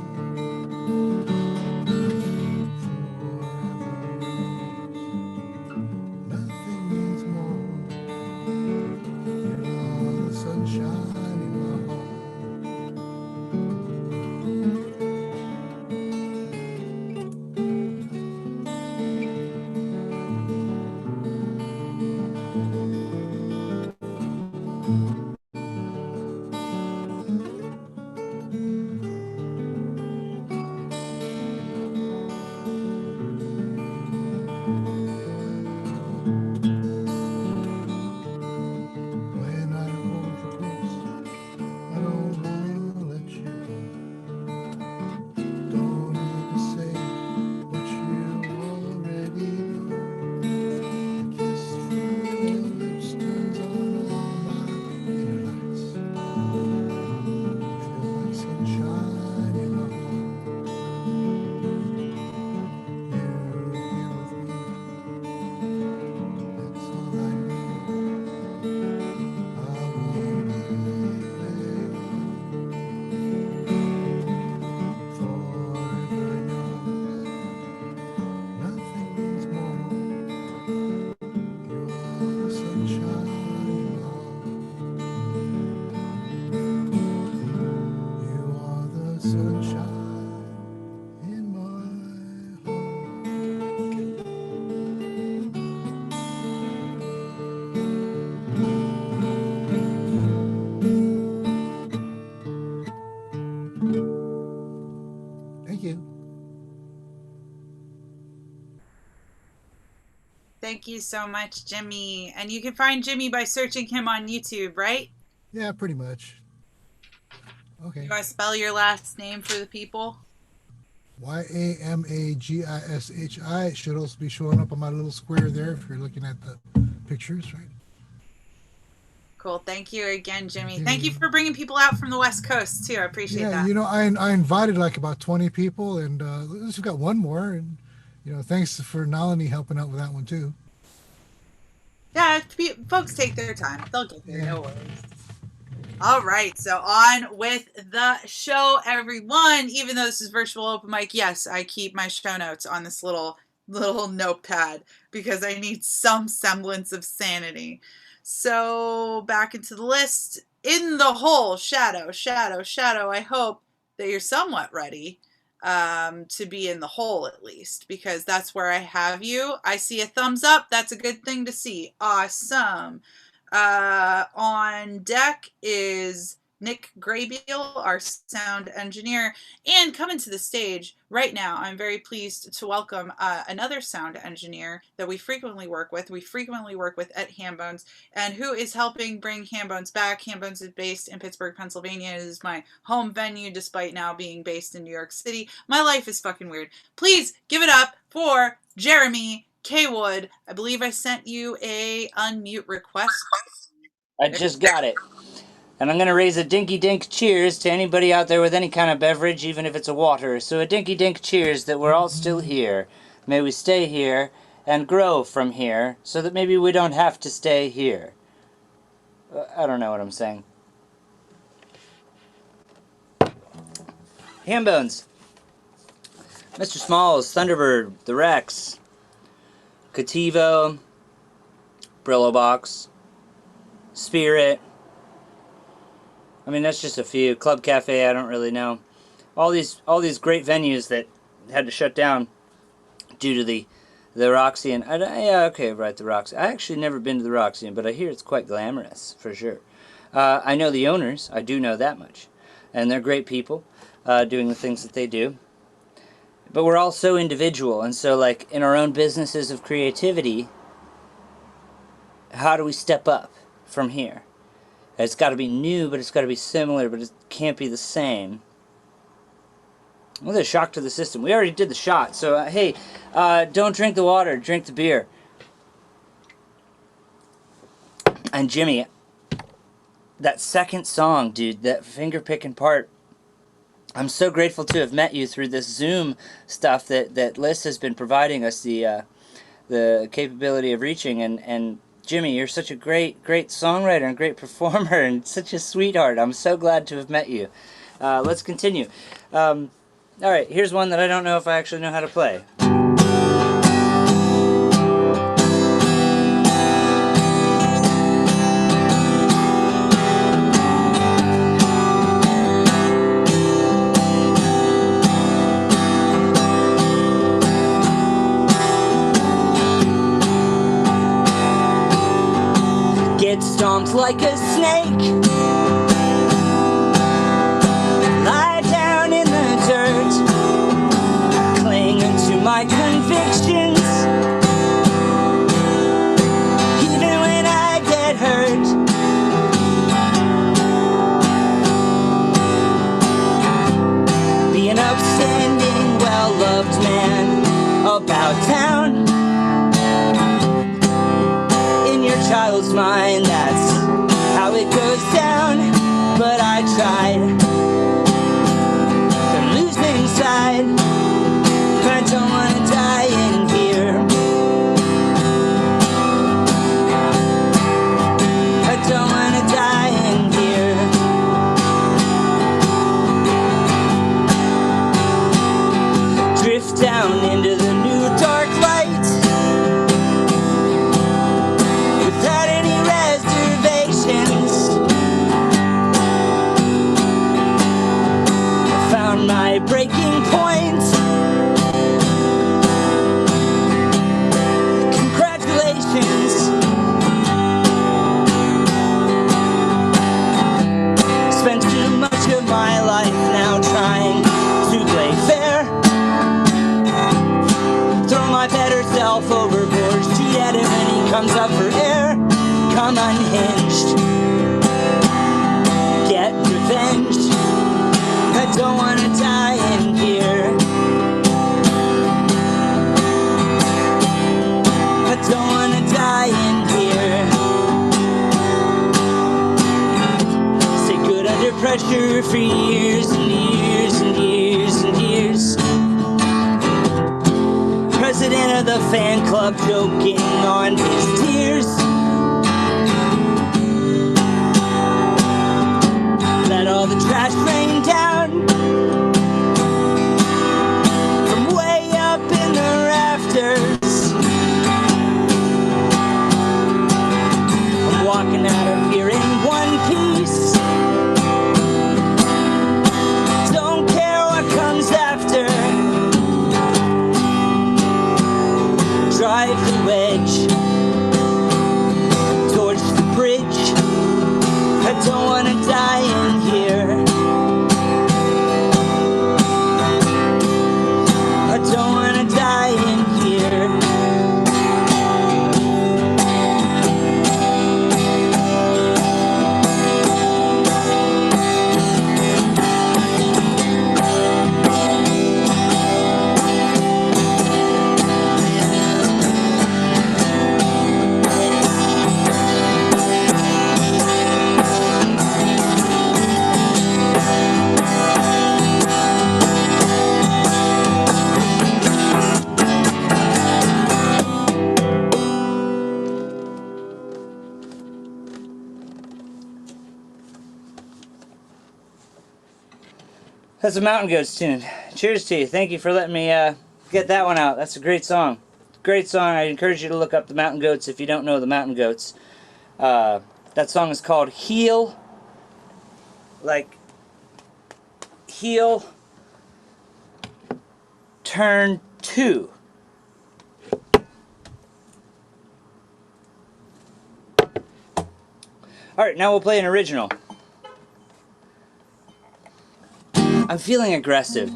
Nothing means more. You are the sunshine in my heart. When I hold you close, I don't wanna let you go. Don't need to say what you already know. A kiss from your lips turns on all my inner lights. Feels like sunshine in my heart. You here with me, that's all I need. I wanna be where you are. Forever young, nothing means more. You are the sunshine in my heart. You are the sunshine in my heart. Thank you. Thank you so much, Jimmy. And you can find Jimmy by searching him on YouTube, right? Yeah, pretty much. Okay. You want to spell your last name for the people? YAMAGISHI. It should also be showing up on my little square there if you're looking at the pictures, right? Cool. Thank you again, Jimmy. Thank you Okay. for bringing people out from the West Coast too. I appreciate Yeah, that. I invited like about 20 people, and we've got one more, and thanks for Nalini helping out with that one too. Yeah, folks take their time. They'll get there. Yeah. No worries. All right, so on with the show, everyone. Even though this is virtual open mic, yes, I keep my show notes on this little notepad because I need some semblance of sanity. So back into the list. In the hole, shadow, shadow, shadow. I hope that you're somewhat ready to be in the hole at least, because that's where I have you. I see a thumbs up. That's a good thing to see. Awesome. On deck is Nick Graybeal, our sound engineer, and coming to the stage right now, I'm very pleased to welcome another sound engineer that we frequently work with. We frequently work with at Hambones, and who is helping bring Hambones back. Hambones is based in Pittsburgh, Pennsylvania. It is my home venue, despite now being based in New York City. My life is fucking weird. Please give it up for Jeremy K. Wood. I believe I sent you a unmute request. I just got it. And I'm going to raise a dinky dink cheers to anybody out there with any kind of beverage, even if it's a water. So a dinky dink cheers that we're all still here. May we stay here and grow from here so that maybe we don't have to stay here. I don't know what I'm saying. Hambones. Mr. Smalls, Thunderbird, The Rex, Cativo, Brillo Box, Spirit. I mean, that's just a few. Club Cafe, I don't really know. All these great venues that had to shut down due to the Roxy. And yeah, okay, right, the Roxy. I actually never been to the Roxy, but I hear it's quite glamorous for sure. I know the owners. I do know that much, and they're great people, doing the things that they do. But we're all so individual, and so like in our own businesses of creativity, how do we step up from here? It's got to be new, but it's got to be similar, but it can't be the same. Well, there's a shock to the system. We already did the shot, so hey, don't drink the water, drink the beer. And Jimmy, that second song, dude, that finger-picking part, I'm so grateful to have met you through this Zoom stuff that Liss has been providing us the capability of reaching, and Jimmy, you're such a great songwriter and great performer and such a sweetheart. I'm so glad to have met you. Let's continue. All right, here's one that I don't know if I actually know how to play. Get stomped like a snake, lie down in the dirt, clinging to my convictions, even when I get hurt. Be an upstanding, well-loved man about town. Child's mind, that's how it goes down. But I tried to lose inside. I don't want to die in here. I don't want to die in here. Drift down into the new dark light. My breaking point. Congratulations. Spent too much of my life now trying to play fair. Throw my better self overboard, shoot at him when he comes up for air. Come unhinged, get revenge. I don't want to die in here. for years and years and years and years. President of the fan club joking on his tears. Let all the trash rain down from way up in the rafters. I'm walking out of here in one piece. Don't care what comes after. Drive the wedge towards the bridge. I don't want to die in here. I don't want to die in here. That's a Mountain Goats tune. Cheers to you. Thank you for letting me get that one out. That's a great song. Great song. I encourage you to look up the Mountain Goats if you don't know the Mountain Goats. That song is called Heel. Like, heel turn 2. Alright, now we'll play an original. I'm feeling aggressive.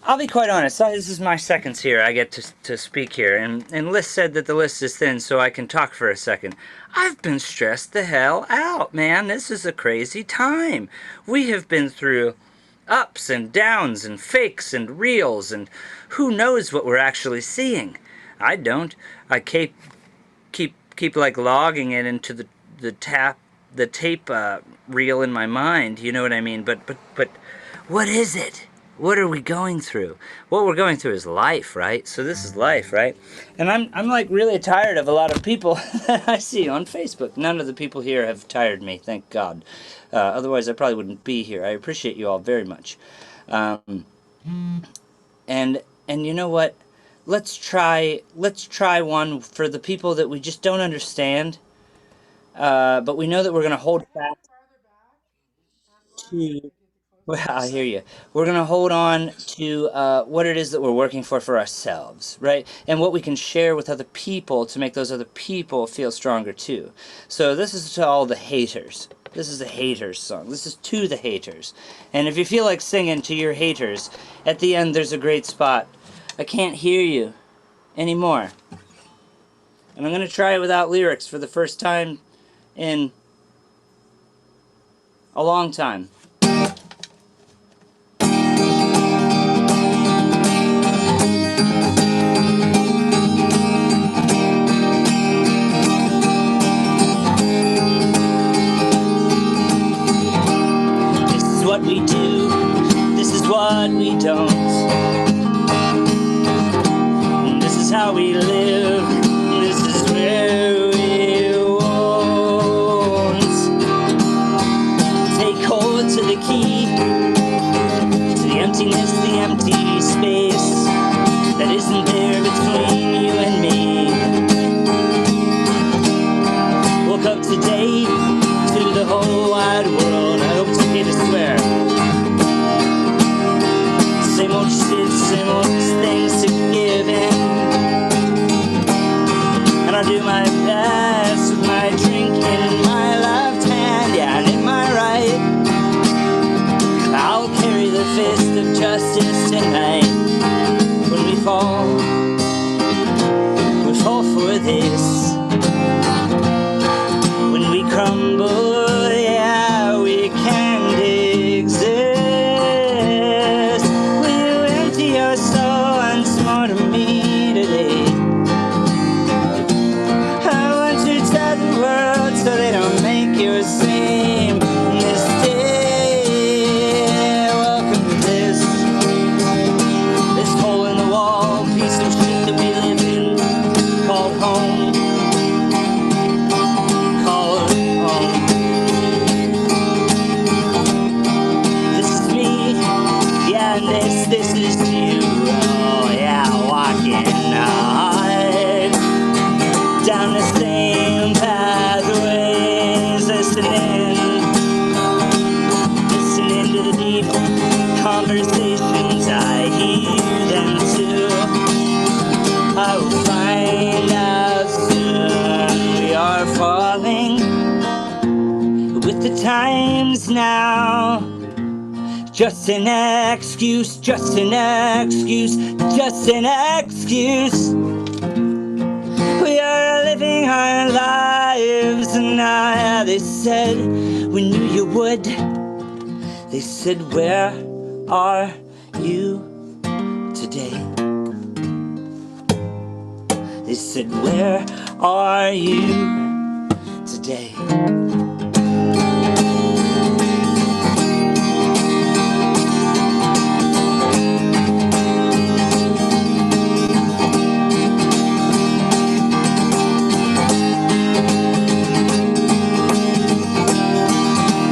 I'll be quite honest, this is my seconds here I get to speak here, and Liss said that the list is thin so I can talk for a second. I've been stressed the hell out, man. This is a crazy time. We have been through ups and downs and fakes and reels, and who knows what we're actually seeing. I don't. I keep like logging it into the tape reel in my mind, you know what I mean? But what is it? What are we going through? What we're going through is life, right? So this is life, right? And I'm like really tired of a lot of people that I see on Facebook. None of the people here have tired me, thank God. Otherwise I probably wouldn't be here. I appreciate you all very much. And you know what? Let's try one for the people that we just don't understand. But we know that we're going to hold fast to... Well, I hear you. We're going to hold on to what it is that we're working for ourselves, right? And what we can share with other people to make those other people feel stronger too. So this is to all the haters. This is a haters song. This is to the haters. And if you feel like singing to your haters, at the end there's a great spot. I can't hear you anymore. And I'm going to try it without lyrics for the first time in a long time. What we do, this is what we don't. This is how we live, this is where we won't. Take hold to the key, to the emptiness, the empty space that isn't there between you and me. Woke up today to the whole wide world. I hope it's okay to swear. Same old shit, same old things to give in. And I'll do my best with my drink in my left hand. Yeah, and in my right I'll carry the fist of justice tonight. When we fall for this. When we crumble, yeah, we can't exist. We'll empty this is you. Oh yeah, walking hard down the same pathways, listening to the deep conversations. I hear them too. I will find out soon. We are falling with the times now. Just an excuse, just an excuse, just an excuse. We are living our lives now. They said we knew you would. They said, where are you today? They said, where are you today?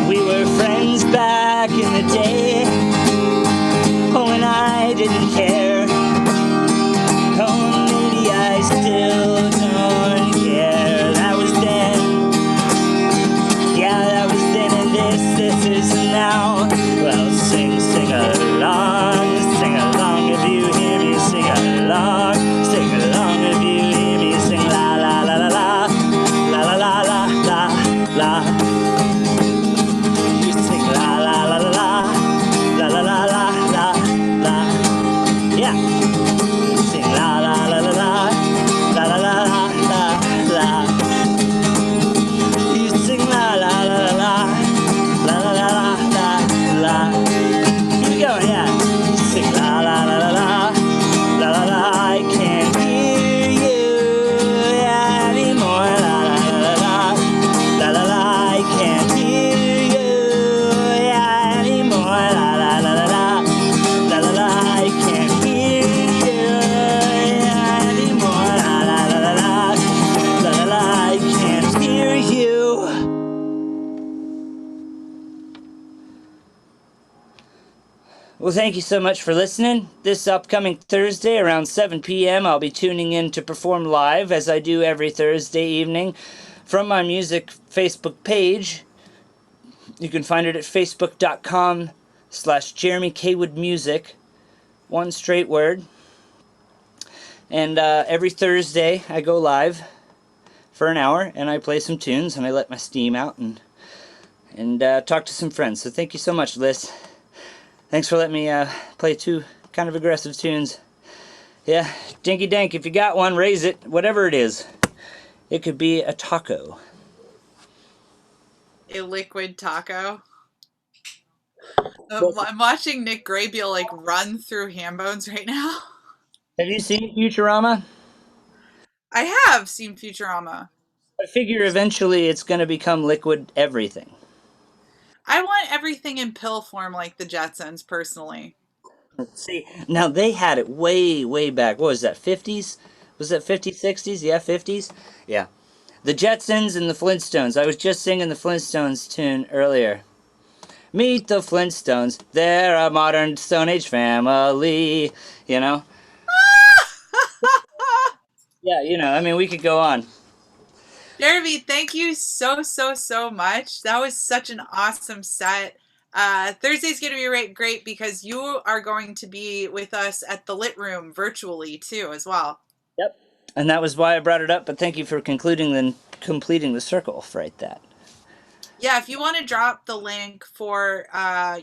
We were friends back in the day when I didn't care. Oh, maybe I still don't care. That was then. Yeah, that was then, and this is now. Well, sing along if you hear me. Sing along if you hear me. Sing la la la la la, la la la la la la. You sing la la la la la, la la la la la la. Yeah. You sing la la la la la, la la la la la. You sing la la la la la, la la la la la. Keep it going, yeah. You sing la la la la la, la la la. I can't hear you anymore. La la la la la, la la la. I can't hear you anymore. La la la la la, la la la. I can't hear you anymore. La la la la la, la la la. I can't hear you. Well, thank you so much for listening. This upcoming Thursday around 7 p.m. I'll be tuning in to perform live, as I do every Thursday evening, from my music Facebook page. You can find it at facebook.com/Jeremy Kaywood Music, one straight word. And every Thursday I go live for an hour and I play some tunes and I let my steam out and talk to some friends. So thank you so much, Liss. Thanks for letting me play two kind of aggressive tunes. Yeah, dinky dank, if you got one, raise it, whatever it is. It could be a taco. A liquid taco. I'm watching Nick Graybiel like run through ham bones right now. Have you seen Futurama? I have seen Futurama. I figure eventually it's going to become liquid everything. I want everything in pill form like the Jetsons, personally. See, now they had it way, way back. What was that, 50s? Was that 50s, 60s? Yeah, 50s? Yeah. The Jetsons and the Flintstones. I was just singing the Flintstones tune earlier. Meet the Flintstones. They're a modern Stone Age family. You know? Yeah, you know, I mean, we could go on. Jeremy, thank you so much. That was such an awesome set. Thursday's going to be great because you are going to be with us at the Lit Room virtually too, as well. Yep. And that was why I brought it up, but thank you for completing the circle right that. Yeah, if you want to drop the link for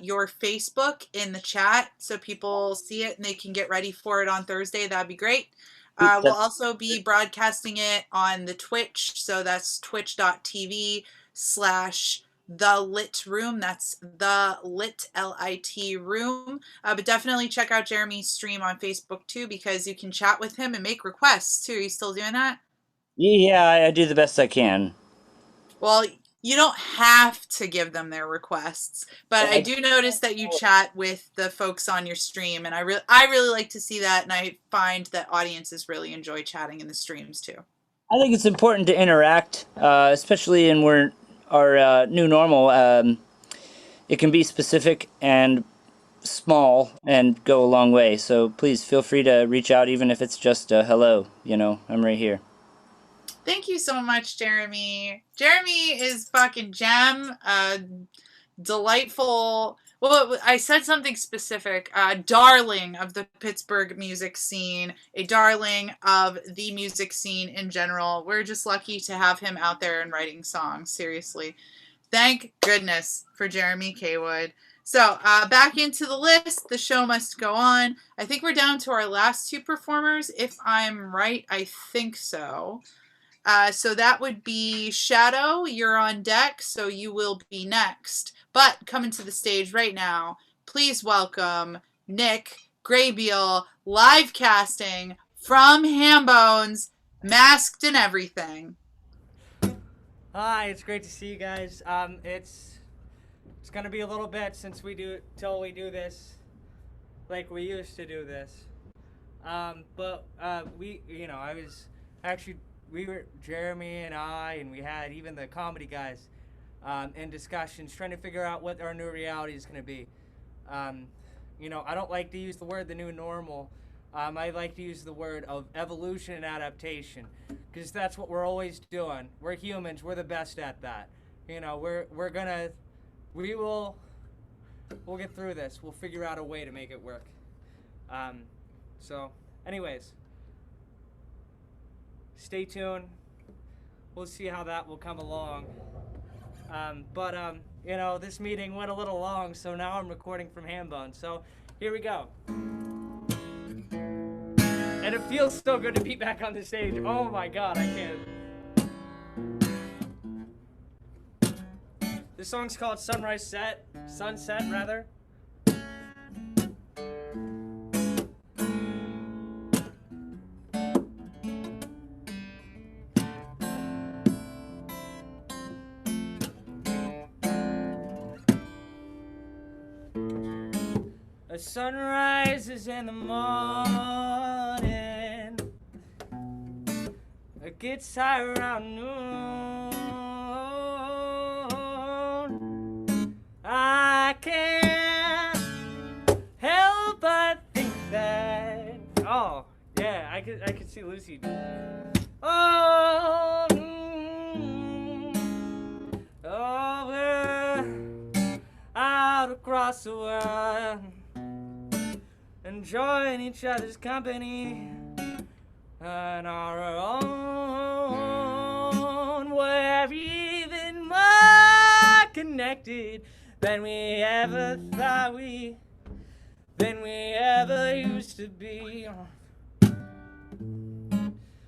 your Facebook in the chat so people see it and they can get ready for it on Thursday, that'd be great. We'll also be broadcasting it on the Twitch, so that's twitch.tv/The Lit Room. That's the Lit LIT Room. But definitely check out Jeremy's stream on Facebook too, because you can chat with him and make requests too. Are you still doing that? Yeah, I do the best I can. Well, you don't have to give them their requests, but I do notice that you chat with the folks on your stream, and I really like to see that, and I find that audiences really enjoy chatting in the streams too. I think it's important to interact, especially in our new normal. It can be specific and small and go a long way. So please feel free to reach out, even if it's just a hello. I'm right here. Thank you so much, Jeremy. Jeremy is fucking gem. Delightful. Well, I said something specific. Darling of the Pittsburgh music scene, a darling of the music scene in general. We're just lucky to have him out there and writing songs. Seriously. Thank goodness for Jeremy Kaywood. So back into the list. The show must go on. I think we're down to our last two performers. If I'm right, I think so. So that would be Shadow. You're on deck, so you will be next. But coming to the stage right now, please welcome Nick Graybeal, live casting from Hambones, masked and everything. Hi, it's great to see you guys. It's gonna be a little bit since we do this like we used to do this. But we were Jeremy and I, and we had even the comedy guys in discussions trying to figure out what our new reality is gonna be. I don't like to use the word the new normal. I like to use the word of evolution and adaptation, because that's what we're always doing. We're humans. We're the best at that. We'll get through this. We'll figure out a way to make it work. Anyways, stay tuned. We'll see how that will come along. This meeting went a little long, so now I'm recording from Hambone. So here we go. And it feels so good to be back on the stage. Oh my God, I can't. This song's called Sunset, rather. The sun rises in the morning. It gets high around noon. I can't help but think that. Oh, yeah, I could see Lucy. Oh, we're out across the world, enjoying each other's company and our own. We're even more connected than we ever thought than we ever used to be.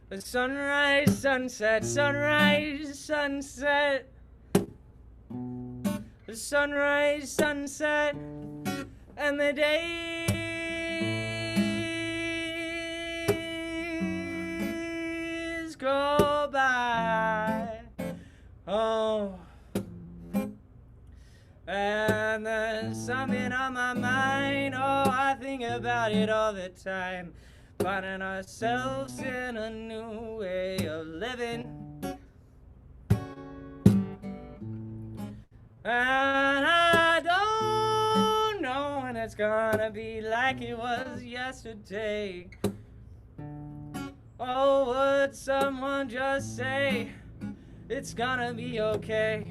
The sunrise, sunset, sunrise, sunset. The sunrise, sunset, and the days go by. Oh, and there's something on my mind. Oh, I think about it all the time. Finding ourselves in a new way of living. And I don't know when it's gonna be like it was yesterday. Oh, would someone just say it's gonna be okay?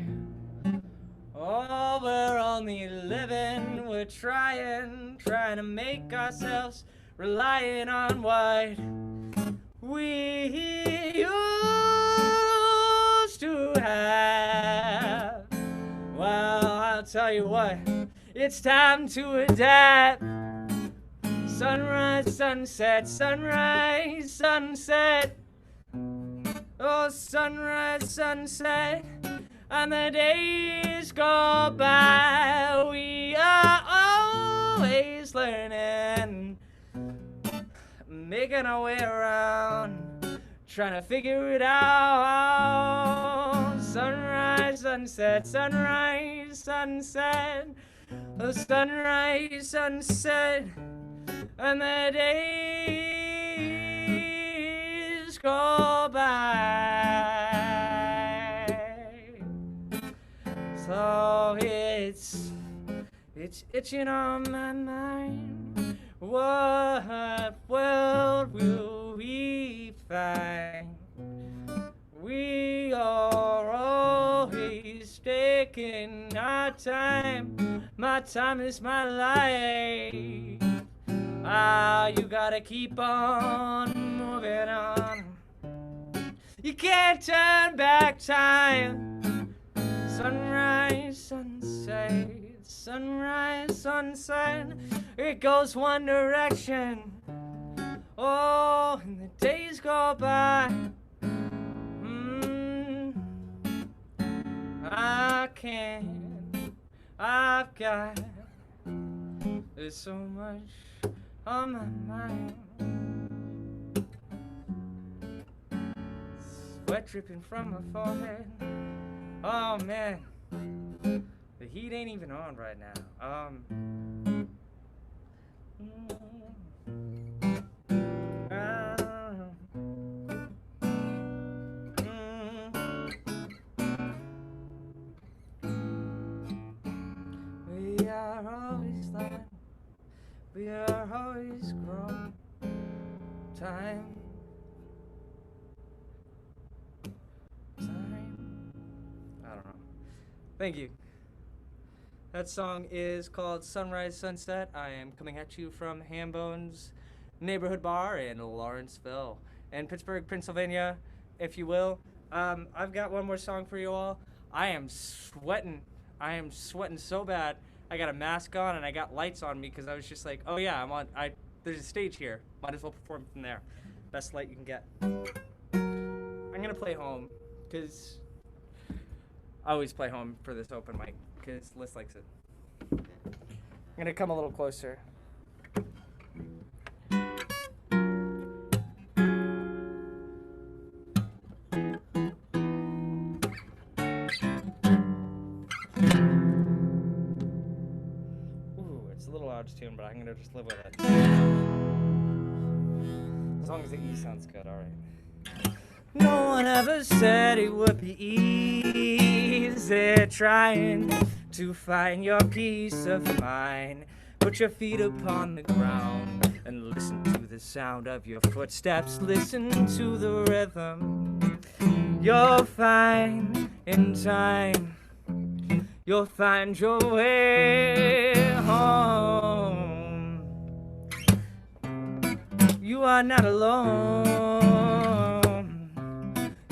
Oh, we're only living, we're trying to make ourselves relying on what we used to have. Well, I'll tell you what, it's time to adapt. Sunrise, sunset, sunrise, sunset. Oh, sunrise, sunset, and the days go by. We are always learning, making our way around, trying to figure it out. Sunrise, sunset, sunrise, sunset. Oh, sunrise, sunset, and the days go by. So it's It's itching on my mind. What world will we find? We are always taking our time. My time is my life. You gotta keep on moving on. You can't turn back time. Sunrise, sunset, sunrise, sunset. It goes one direction. Oh, and the days go by. I can't. I've got. There's so much on my mind. Sweat dripping from my forehead. Oh man, the heat ain't even on right now. We are always learning. We are always growing. Time. I don't know. Thank you. That song is called Sunrise Sunset. I am coming at you from Hambone's Neighborhood Bar in Lawrenceville and Pittsburgh, Pennsylvania, if you will. I've got one more song for you all. I am sweating. I am sweating so bad. I got a mask on and I got lights on me because I was just like, oh yeah, there's a stage here. Might as well perform from there. Best light you can get. I'm gonna play home because I always play home for this open mic because Liss likes it. I'm gonna come a little closer. Ooh, it's a little out of tune, but I'm gonna just live with it. As long as the E sounds good, alright. No one ever said it would be easy trying to find your peace of mind. Put your feet upon the ground and listen to the sound of your footsteps. Listen to the rhythm. You'll find in time. You'll find your way home. You are not alone.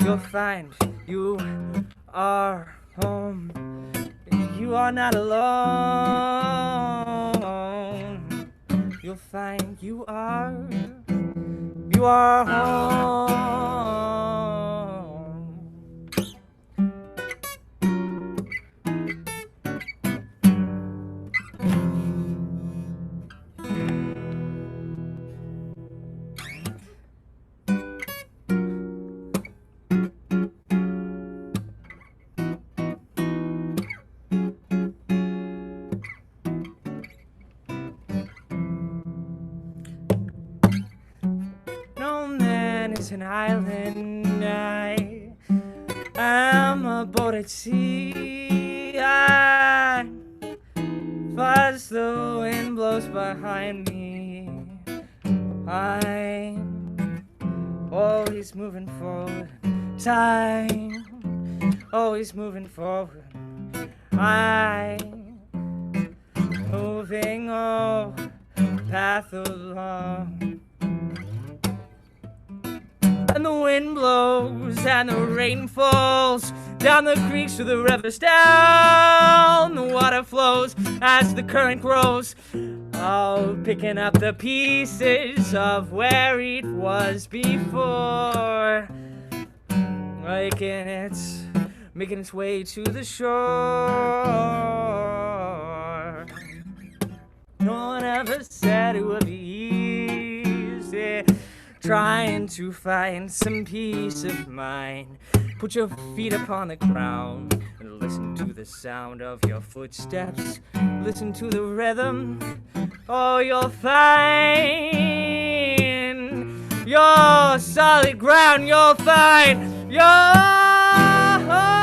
You'll find you are home. You are not alone. You'll find you are home. Is an island. I am a boat at sea. As the wind blows behind me, I'm always moving forward. Time, always moving forward. I'm moving all path along. And the wind blows and the rain falls down the creeks to the rivers, down the water flows as the current grows. Oh, picking up the pieces of where it was before, making its way to the shore. No one ever said it would be easy trying to find some peace of mind. Put your feet upon the ground and listen to the sound of your footsteps. Listen to the rhythm. Oh, you'll find your solid ground. You'll find your home.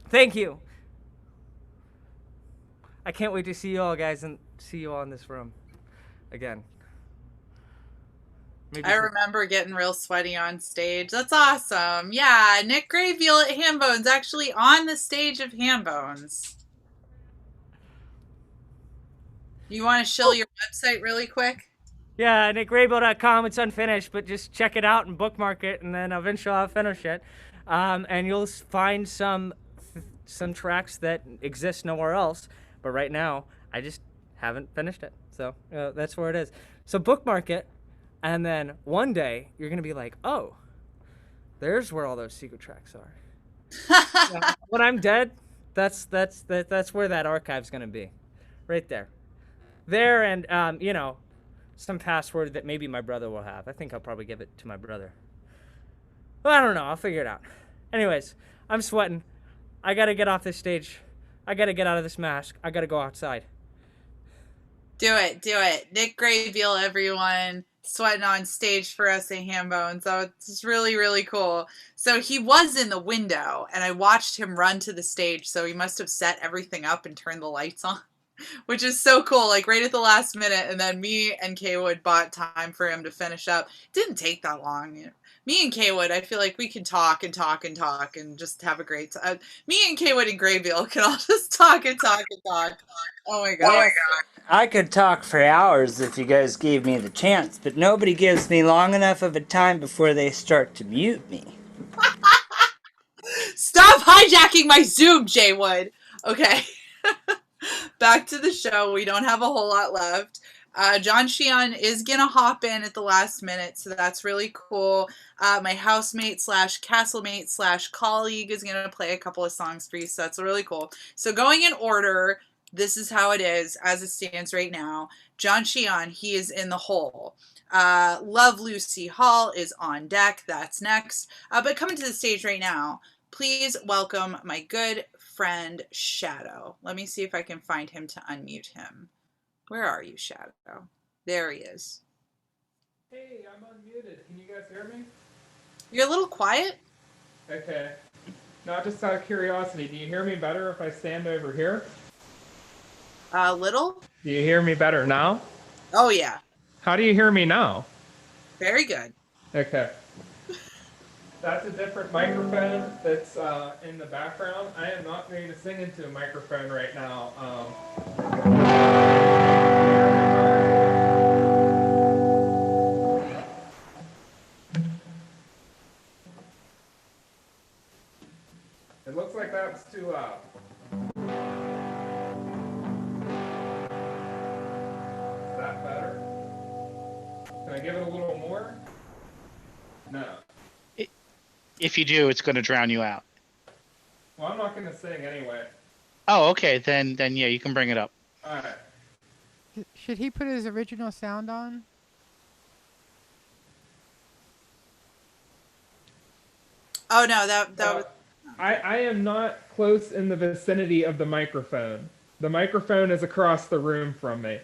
Thank you. I can't wait to see you all, guys, and see you all in this room again. Maybe I remember getting real sweaty on stage. That's awesome. Yeah, Nick Graybeal at Hambones, actually on the stage of Hambones. You want to shill your website really quick? Yeah, nickgraybill.com. It's unfinished, but just check it out and bookmark it, and then eventually I'll finish it. And you'll find some tracks that exist nowhere else. But right now, I just haven't finished it. So that's where it is. So bookmark it, and then one day you're gonna be like, oh, there's where all those secret tracks are. When I'm dead, that's where that archive's gonna be, right there. There and some password that maybe my brother will have. I think I'll probably give it to my brother. Well, I don't know. I'll figure it out. Anyways, I'm sweating. I gotta get off this stage. I gotta get out of this mask. I gotta go outside. Do it. Nick Graybeal, everyone, sweating on stage for us at Hambones. So it's really, really cool. So he was in the window, and I watched him run to the stage, so he must have set everything up and turned the lights on. Which is so cool, like right at the last minute, and then me and Kaywood bought time for him to finish up. It didn't take that long. Me and Kaywood, I feel like we can talk and talk and talk and just have a great time. Me and Kaywood and Graybeal can all just talk and talk and talk. Oh my god. Yes, I could talk for hours if you guys gave me the chance, but nobody gives me long enough of a time before they start to mute me. Stop hijacking my Zoom, Jaywood. Okay. Back to the show. We don't have a whole lot left. John Sheehan is going to hop in at the last minute, so that's really cool. My housemate slash castlemate slash colleague is going to play a couple of songs for you, so that's really cool. So going in order, this is how it is as it stands right now. John Sheehan, he is in the hole. Love Lucy Hall is on deck. That's next. But coming to the stage right now, please welcome my good friend Shadow. Let me see if I can find him to unmute him. Where are you, Shadow? There he is. Hey, I'm unmuted. Can you guys hear me? You're a little quiet. Okay. Now, just out of curiosity, do you hear me better if I stand over here? A little? Do you hear me better now? Oh, yeah. How do you hear me now? Very good. Okay. That's a different microphone that's in the background. I am not going to sing into a microphone right now. It looks like that was too loud. Is that better? Can I give it a little more? No. If you do, it's going to drown you out. Well, I'm not going to sing anyway. Oh, okay. Then yeah, you can bring it up. All right. Should he put his original sound on? Oh, no, that was... I am not close in the vicinity of the microphone. The microphone is across the room from me.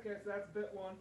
Okay, so that's bit one.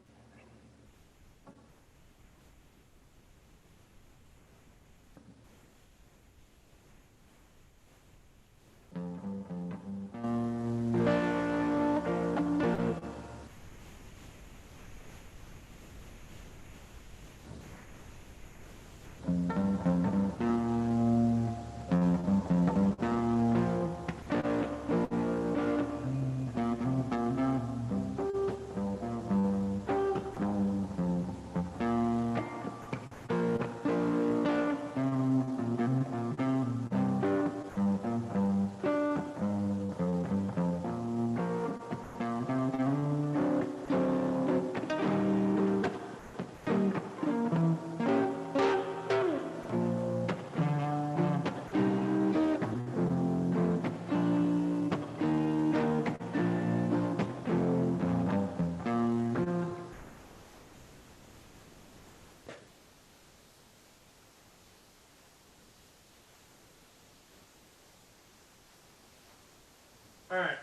Alright.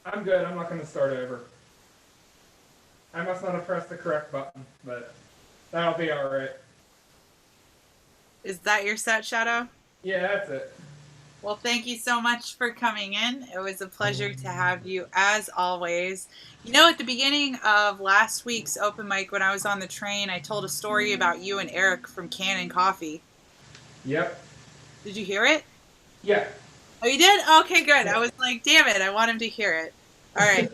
I'm good. I'm not going to start over. I must not have pressed the correct button, but that'll be alright. Is that your set, Shadow? Yeah, that's it. Well, thank you so much for coming in. It was a pleasure to have you, as always. You know, at the beginning of last week's open mic, when I was on the train, I told a story about you and Eric from Cannon Coffee. Yep. Did you hear it? Yeah. Oh, you did? Okay, good. I was like, damn it, I want him to hear it. All right.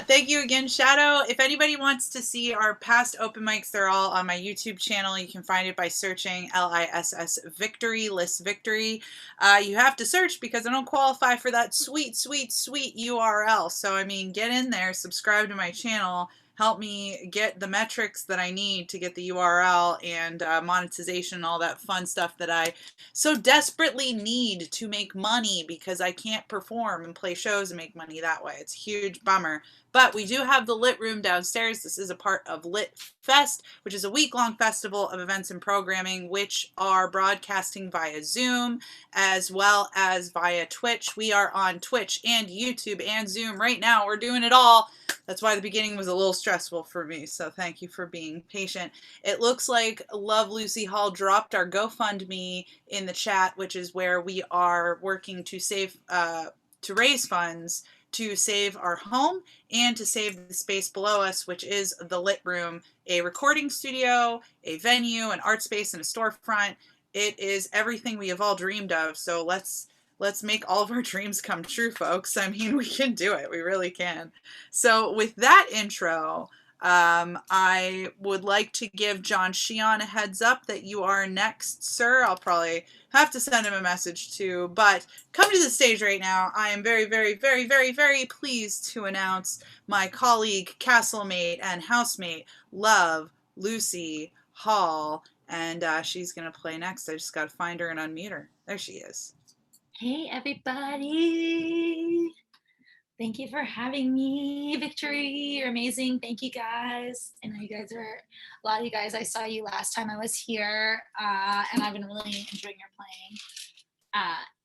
Thank you again, Shadow. If anybody wants to see our past open mics, they're all on my YouTube channel. You can find it by searching LISS Victory, Liss Victory. You have to search because I don't qualify for that sweet, sweet, sweet URL. So, I mean, get in there, subscribe to my channel, help me get the metrics that I need to get the URL and monetization and all that fun stuff that I so desperately need to make money because I can't perform and play shows and make money that way. It's a huge bummer. But we do have the Lit Room downstairs. This is a part of Lit Fest, which is a week-long festival of events and programming, which are broadcasting via Zoom as well as via Twitch. We are on Twitch and YouTube and Zoom right now. We're doing it all. That's why the beginning was a little stressful for me. So thank you for being patient. It looks like Love Lucy Hall dropped our GoFundMe in the chat, which is where we are working to save, to raise funds to save our home and to save the space below us, which is the Lit Room, a recording studio, a venue, an art space, and a storefront. It is everything we have all dreamed of. So let's make all of our dreams come true, folks. I mean, we can do it. We really can. So with that intro, I would like to give John Sheehan a heads up that you are next, sir. I'll probably have to send him a message too, but come to the stage right now. I am very, very, very, very, very pleased to announce my colleague, castlemate, and housemate, Love Lucy Hall, and she's going to play next. I just got to find her and unmute her. There she is. Hey, everybody. Thank you for having me. Victory, you're amazing. Thank you, guys. I know you guys are, a lot of you guys, I saw you last time I was here, and I've been really enjoying your playing.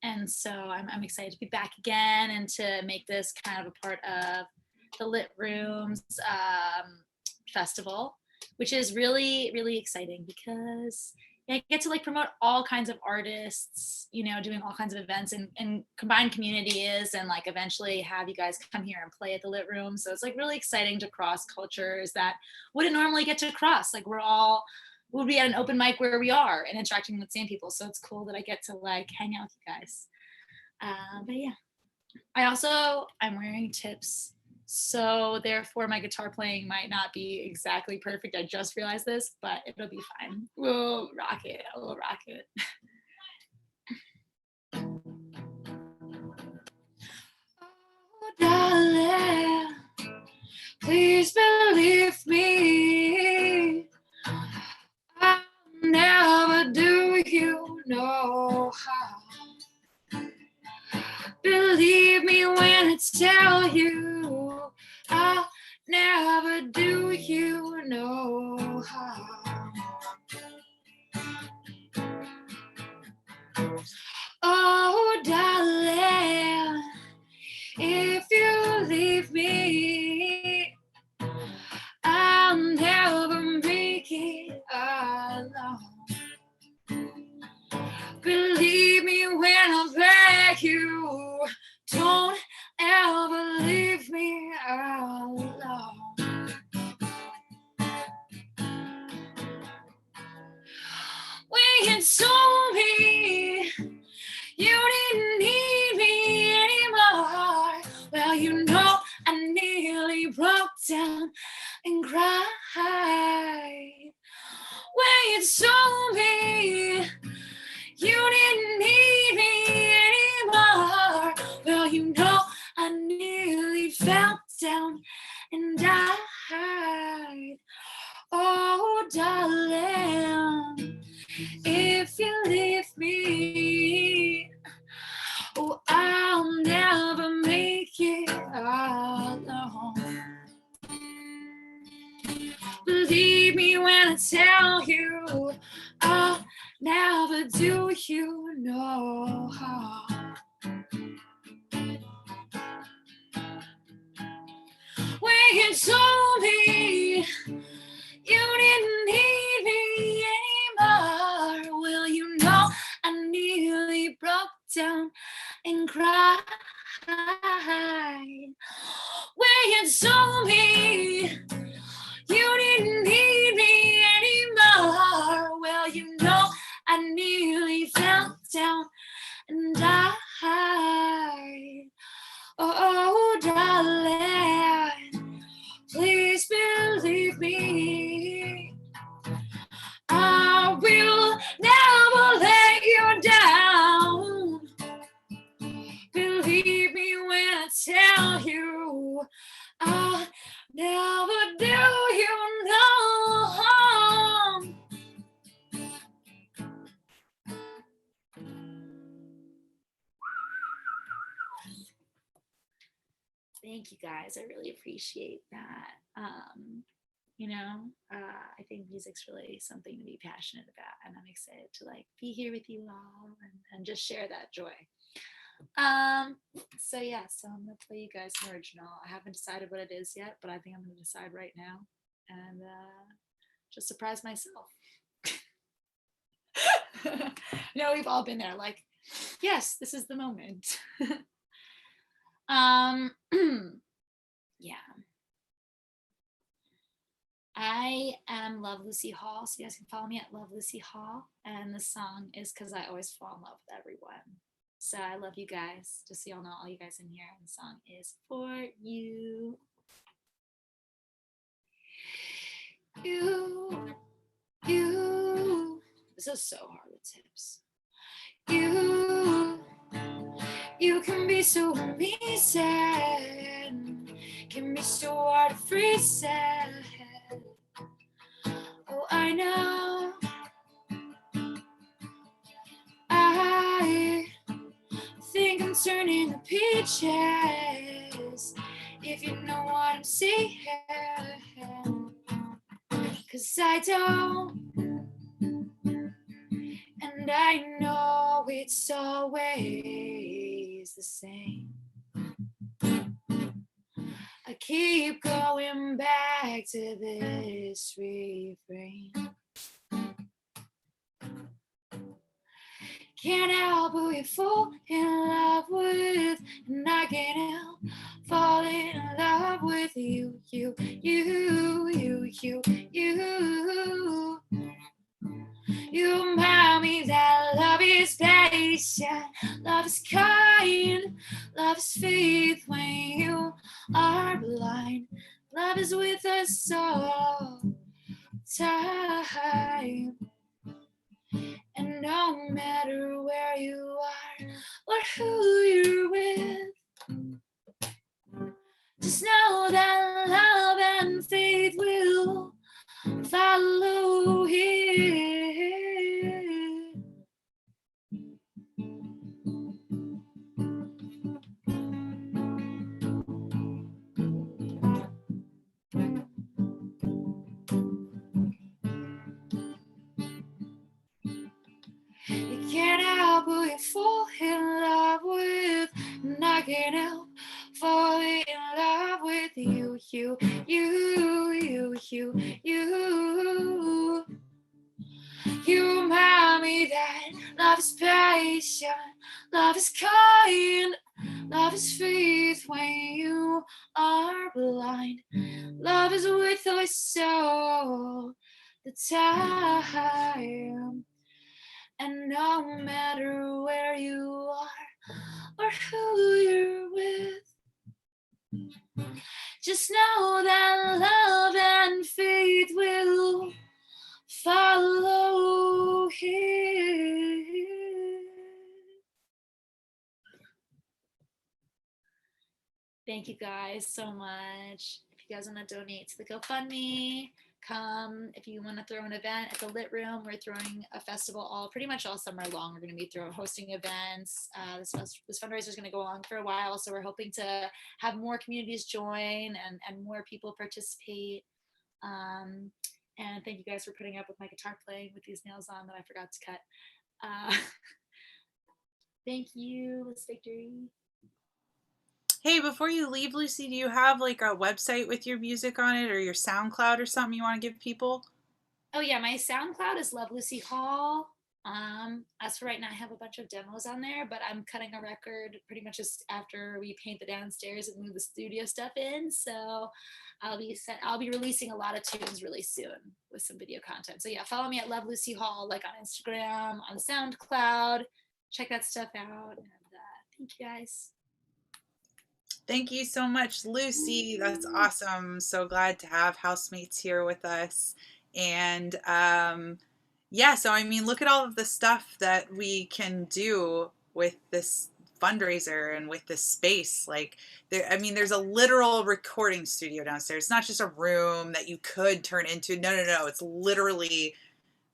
And so I'm excited to be back again and to make this kind of a part of the Lit Rooms festival, which is really, really exciting because I get to like promote all kinds of artists, you know, doing all kinds of events and combine communities and like eventually have you guys come here and play at the Lit Room. So it's like really exciting to cross cultures that wouldn't normally get to cross. Like we'll be at an open mic where we are and interacting with the same people. So it's cool that I get to like hang out with you guys. But yeah, I'm wearing tips. So therefore my guitar playing might not be exactly perfect. I just realized this, but it'll be fine. We'll rock it. We'll rock it. Oh, darling, please believe me. I'll never do you no harm. Believe me when I tell you, I'll never do you no harm. Oh, darling, if you leave me, told me you didn't need me anymore. Well, you know, I nearly fell down and died. Oh, darling, if you leave me, oh, I'll never make it alone. Believe me when I tell you, I'll never do you no harm. When you told me you didn't need me anymore, well, you know, I nearly broke down and cried. When you told me you didn't need me anymore, well, you know, I nearly fell down and died. Oh, darling, please believe me, I will never let you down. Believe me when I tell you, I'll never do you no harm. Thank you guys. I really appreciate that. I think music's really something to be passionate about, and I'm excited to like be here with you all and just share that joy. So I'm gonna play you guys an original. I haven't decided what it is yet, but I think I'm gonna decide right now and just surprise myself. No, we've all been there, like, yes, this is the moment. Yeah. I am Love Lucy Hall, so you guys can follow me at Love Lucy Hall, and the song is Cause I Always Fall in Love with Everyone. So I love you guys, just so y'all know, all you guys in here, and the song is for you. You. This is so hard with tips. You can be so amazing, can be so hard to freeze. Oh, I know. I think I'm turning the peaches, if you know what I'm saying. 'Cause I don't, and I know it's always the same. I keep going back to this refrain. Can't help but we fall in love with, and I can't help falling in love with you. You remind me that love is patient, love is kind, love is faith when you are blind. Love is with us all time. And no matter where you are or who you're with, just know that love and faith will follow here. You can't help but you fall in love with, and I can't help falling in love with you. You remind me that love is patient, love is kind, love is faith when you are blind. Love is with us all the time. And no matter where you are or who you're with, just know that love and faith will follow Thank you guys so much. If you guys want to donate to the GoFundMe, come. If you want to throw an event at the Lit Room, we're throwing a festival pretty much all summer long. We're going to be hosting events. This fundraiser is going to go on for a while, so we're hoping to have more communities join and more people participate. And thank you guys for putting up with my guitar playing with these nails on that I forgot to cut. Thank you, Liss Victory. Hey, before you leave, Lucy, do you have like a website with your music on it or your SoundCloud or something you want to give people? Oh yeah, my SoundCloud is Love Lucy Hall. As for right now, I have a bunch of demos on there, but I'm cutting a record pretty much just after we paint the downstairs and move the studio stuff in. So I'll be releasing a lot of tunes really soon with some video content. So yeah, follow me at Love Lucy Hall, like on Instagram, on SoundCloud. Check that stuff out. And thank you guys. Thank you so much, Lucy. That's awesome. So glad to have housemates here with us. And yeah, so I mean, look at all of the stuff that we can do with this fundraiser and with this space. Like, there's a literal recording studio downstairs. It's not just a room that you could turn into. No. It's literally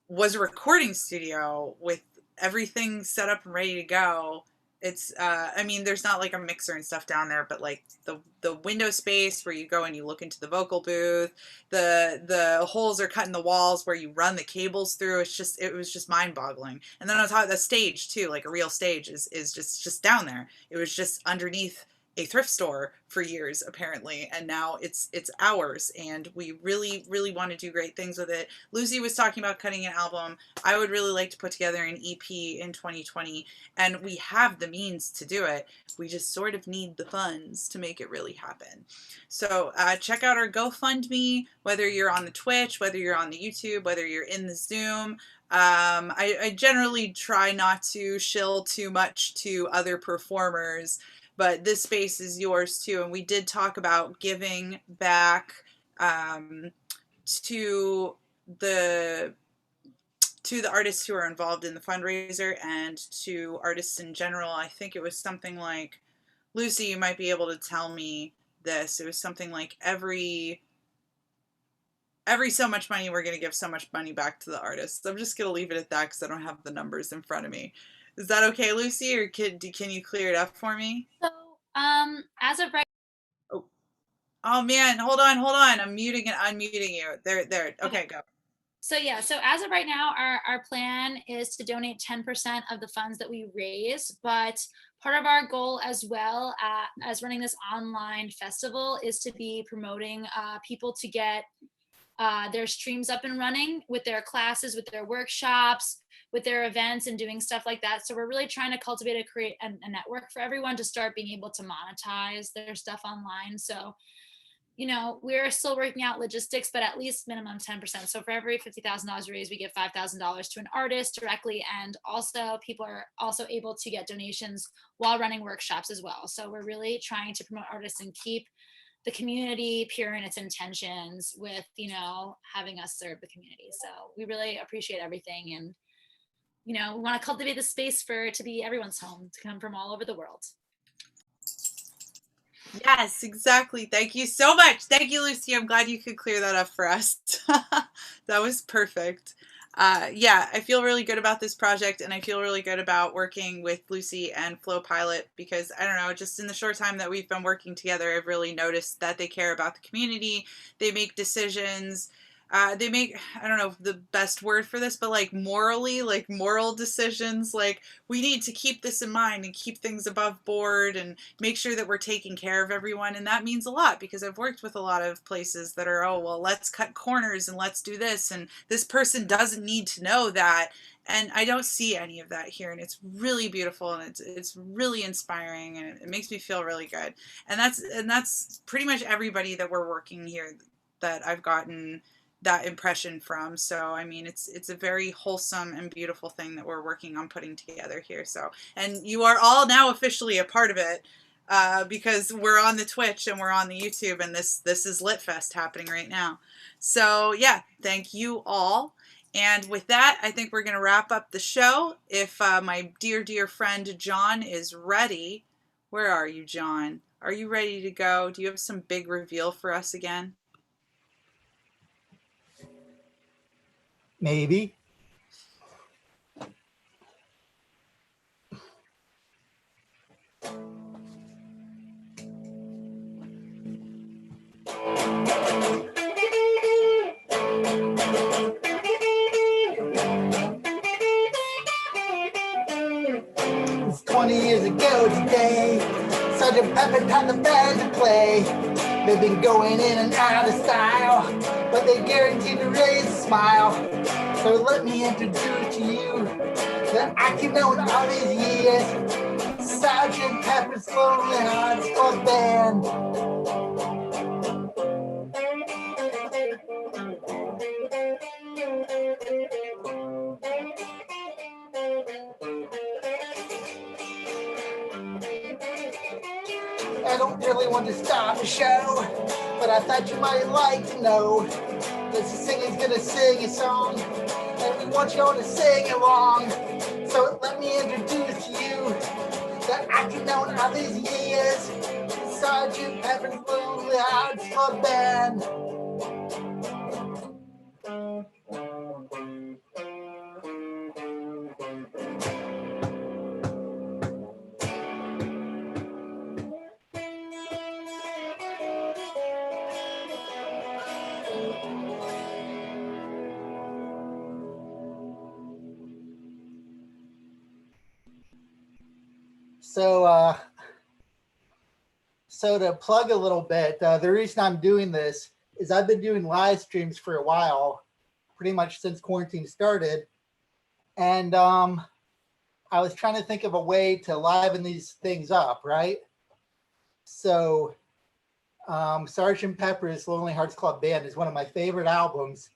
was a recording studio with everything set up and ready to go. It's there's not like a mixer and stuff down there, but like the window space where you go and you look into the vocal booth, the holes are cut in the walls where you run the cables through. It was just mind boggling. And then on top of the stage too, like a real stage is just down there. It was just underneath a thrift store for years apparently, and now it's ours, and we really want to do great things with it. Lucy was talking about cutting an album. I would really like to put together an EP in 2020, and we have the means to do it. We just sort of need the funds to make it really happen. So check out our GoFundMe, whether you're on the Twitch, whether you're on the YouTube, whether you're in the Zoom. I generally try not to shill too much to other performers, but this space is yours too. And we did talk about giving back to the artists who are involved in the fundraiser and to artists in general. I think it was something like, Lucy, you might be able to tell me this. It was something like every so much money, we're going to give so much money back to the artists. I'm just going to leave it at that because I don't have the numbers in front of me. Is that okay, Lucy, or can you clear it up for me? So, as of right. Oh man, hold on. I'm muting and unmuting you. There. Okay, go. So yeah, so as of right now, our plan is to donate 10% of the funds that we raise, but part of our goal as well as running this online festival is to be promoting people to get their streams up and running with their classes, with their workshops, with their events, and doing stuff like that. So we're really trying to create a network for everyone to start being able to monetize their stuff online. So, you know, we're still working out logistics, but at least minimum 10%. So for every $50,000 raised, we give $5,000 to an artist directly. And also people are also able to get donations while running workshops as well. So we're really trying to promote artists and keep the community pure in its intentions with, you know, having us serve the community. So we really appreciate everything. And, you know, we want to cultivate the space to be everyone's home, to come from all over the world. Yes, exactly. Thank you so much. Thank you, Lucy. I'm glad you could clear that up for us. That was perfect. Yeah, I feel really good about this project, and I feel really good about working with Lucy and Flow Pilot because, I don't know, just in the short time that we've been working together, I've really noticed that they care about the community. They make decisions. They make, I don't know the best word for this, but like moral decisions. Like, we need to keep this in mind and keep things above board and make sure that we're taking care of everyone. And that means a lot because I've worked with a lot of places that are, oh, well, let's cut corners and let's do this. And this person doesn't need to know that. And I don't see any of that here. And it's really beautiful, and it's really inspiring, and it makes me feel really good. And that's pretty much everybody that we're working here that I've gotten that impression from. So I mean, it's a very wholesome and beautiful thing that we're working on putting together here. So, and you are all now officially a part of it because we're on the Twitch and we're on the YouTube, and this is Lit Fest happening right now. So yeah, thank you all. And with that, I think we're going to wrap up the show. If my dear, dear friend John is ready, where are you, John? Are you ready to go? Do you have some big reveal for us again? Maybe. It's 20 years ago today. Sergeant Pepper taught the band to play. They've been going in and out of style, but they guaranteed to raise a smile. So let me introduce to you the acting known all these years, Sergeant Pepper's Lonely Hearts Club Band. I don't really want to start the show, but I thought you might like to know that the singer's gonna sing a song, and we want you all to sing along. So let me introduce to you the acting known all these years, Sergeant Pepper's Lonely Hearts Club Band. So to plug a little bit, the reason I'm doing this is I've been doing live streams for a while, pretty much since quarantine started. And I was trying to think of a way to liven these things up, right? So Sgt. Pepper's Lonely Hearts Club Band is one of my favorite albums,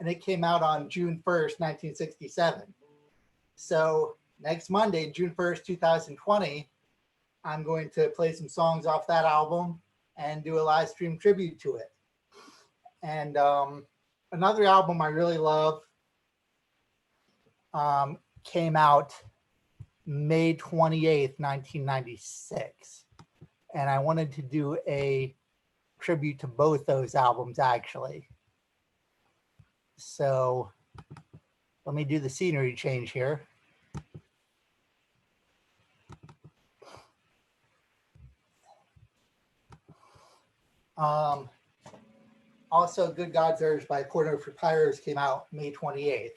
and it came out on June 1st, 1967. So next Monday, June 1st, 2020, I'm going to play some songs off that album and do a live stream tribute to it. And another album I really love came out May 28th, 1996. And I wanted to do a tribute to both those albums, actually. So let me do the scenery change here. Also, Good God's Earth by Porno for Pyros came out May 28th.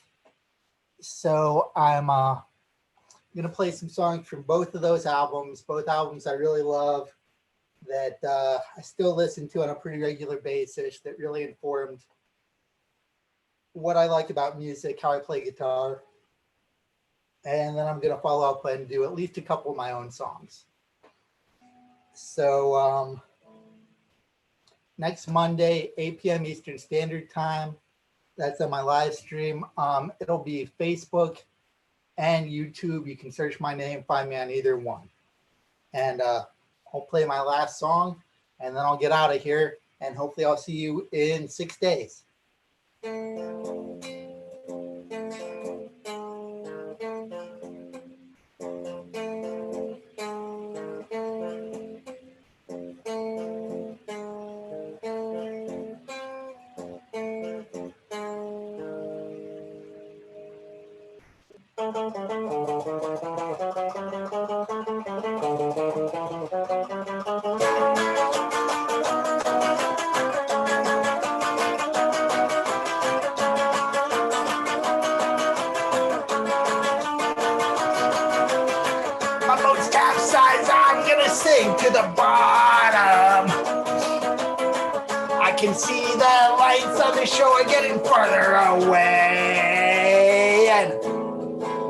So I'm going to play some songs from both of those albums, both albums I really love, that I still listen to on a pretty regular basis, that really informed what I like about music, how I play guitar. And then I'm going to follow up and do at least a couple of my own songs. So next Monday, 8 p.m. Eastern Standard Time. That's on my live stream. It'll be Facebook and YouTube. You can search my name, find me on either one. And I'll play my last song, and then I'll get out of here, and hopefully I'll see you in 6 days. To the bottom, I can see the lights on the shore getting farther away, and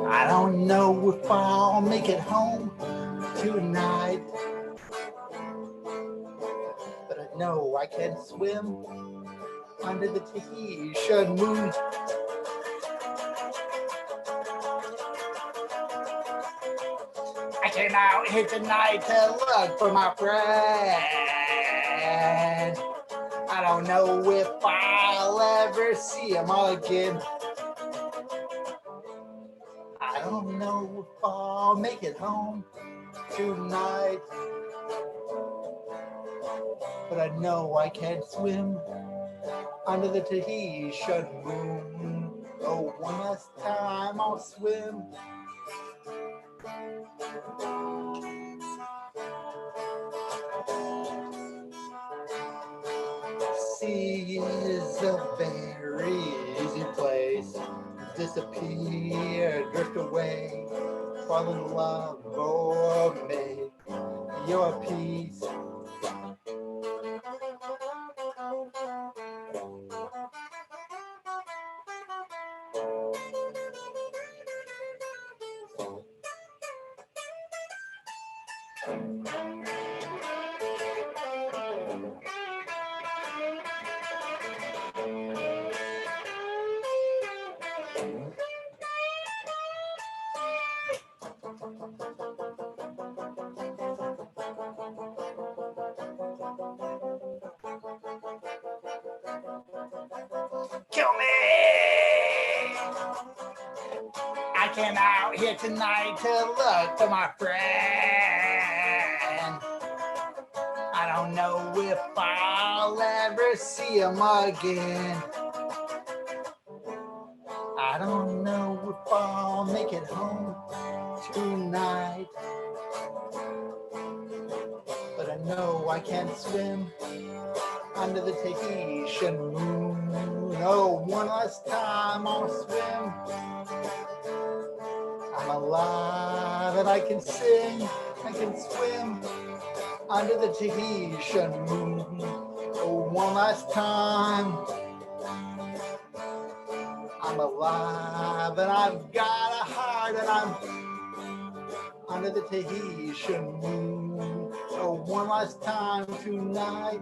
I don't know if I'll make it home tonight, but I know I can swim under the Tahitian moon. I came out here tonight to look for my friend. I don't know if I'll ever see him again, don't know if I'll make it home tonight, but I know I can't swim under the Tahitian moon. Oh, one last time I'll swim. Sea is a very easy place to disappear, drift away, fall in love, or make your peace. Kill me! I came out here tonight to look for my friend. I don't know if I'll ever see him again. I don't know if I'll make it home tonight, but I know I can't swim under the Tahitian moon. Oh, one last time I'll swim. I'm alive and I can sing, I can swim under the Tahitian moon. Oh, one last time. I'm alive and I've got a heart and I'm under the Tahitian moon. Oh, one last time tonight.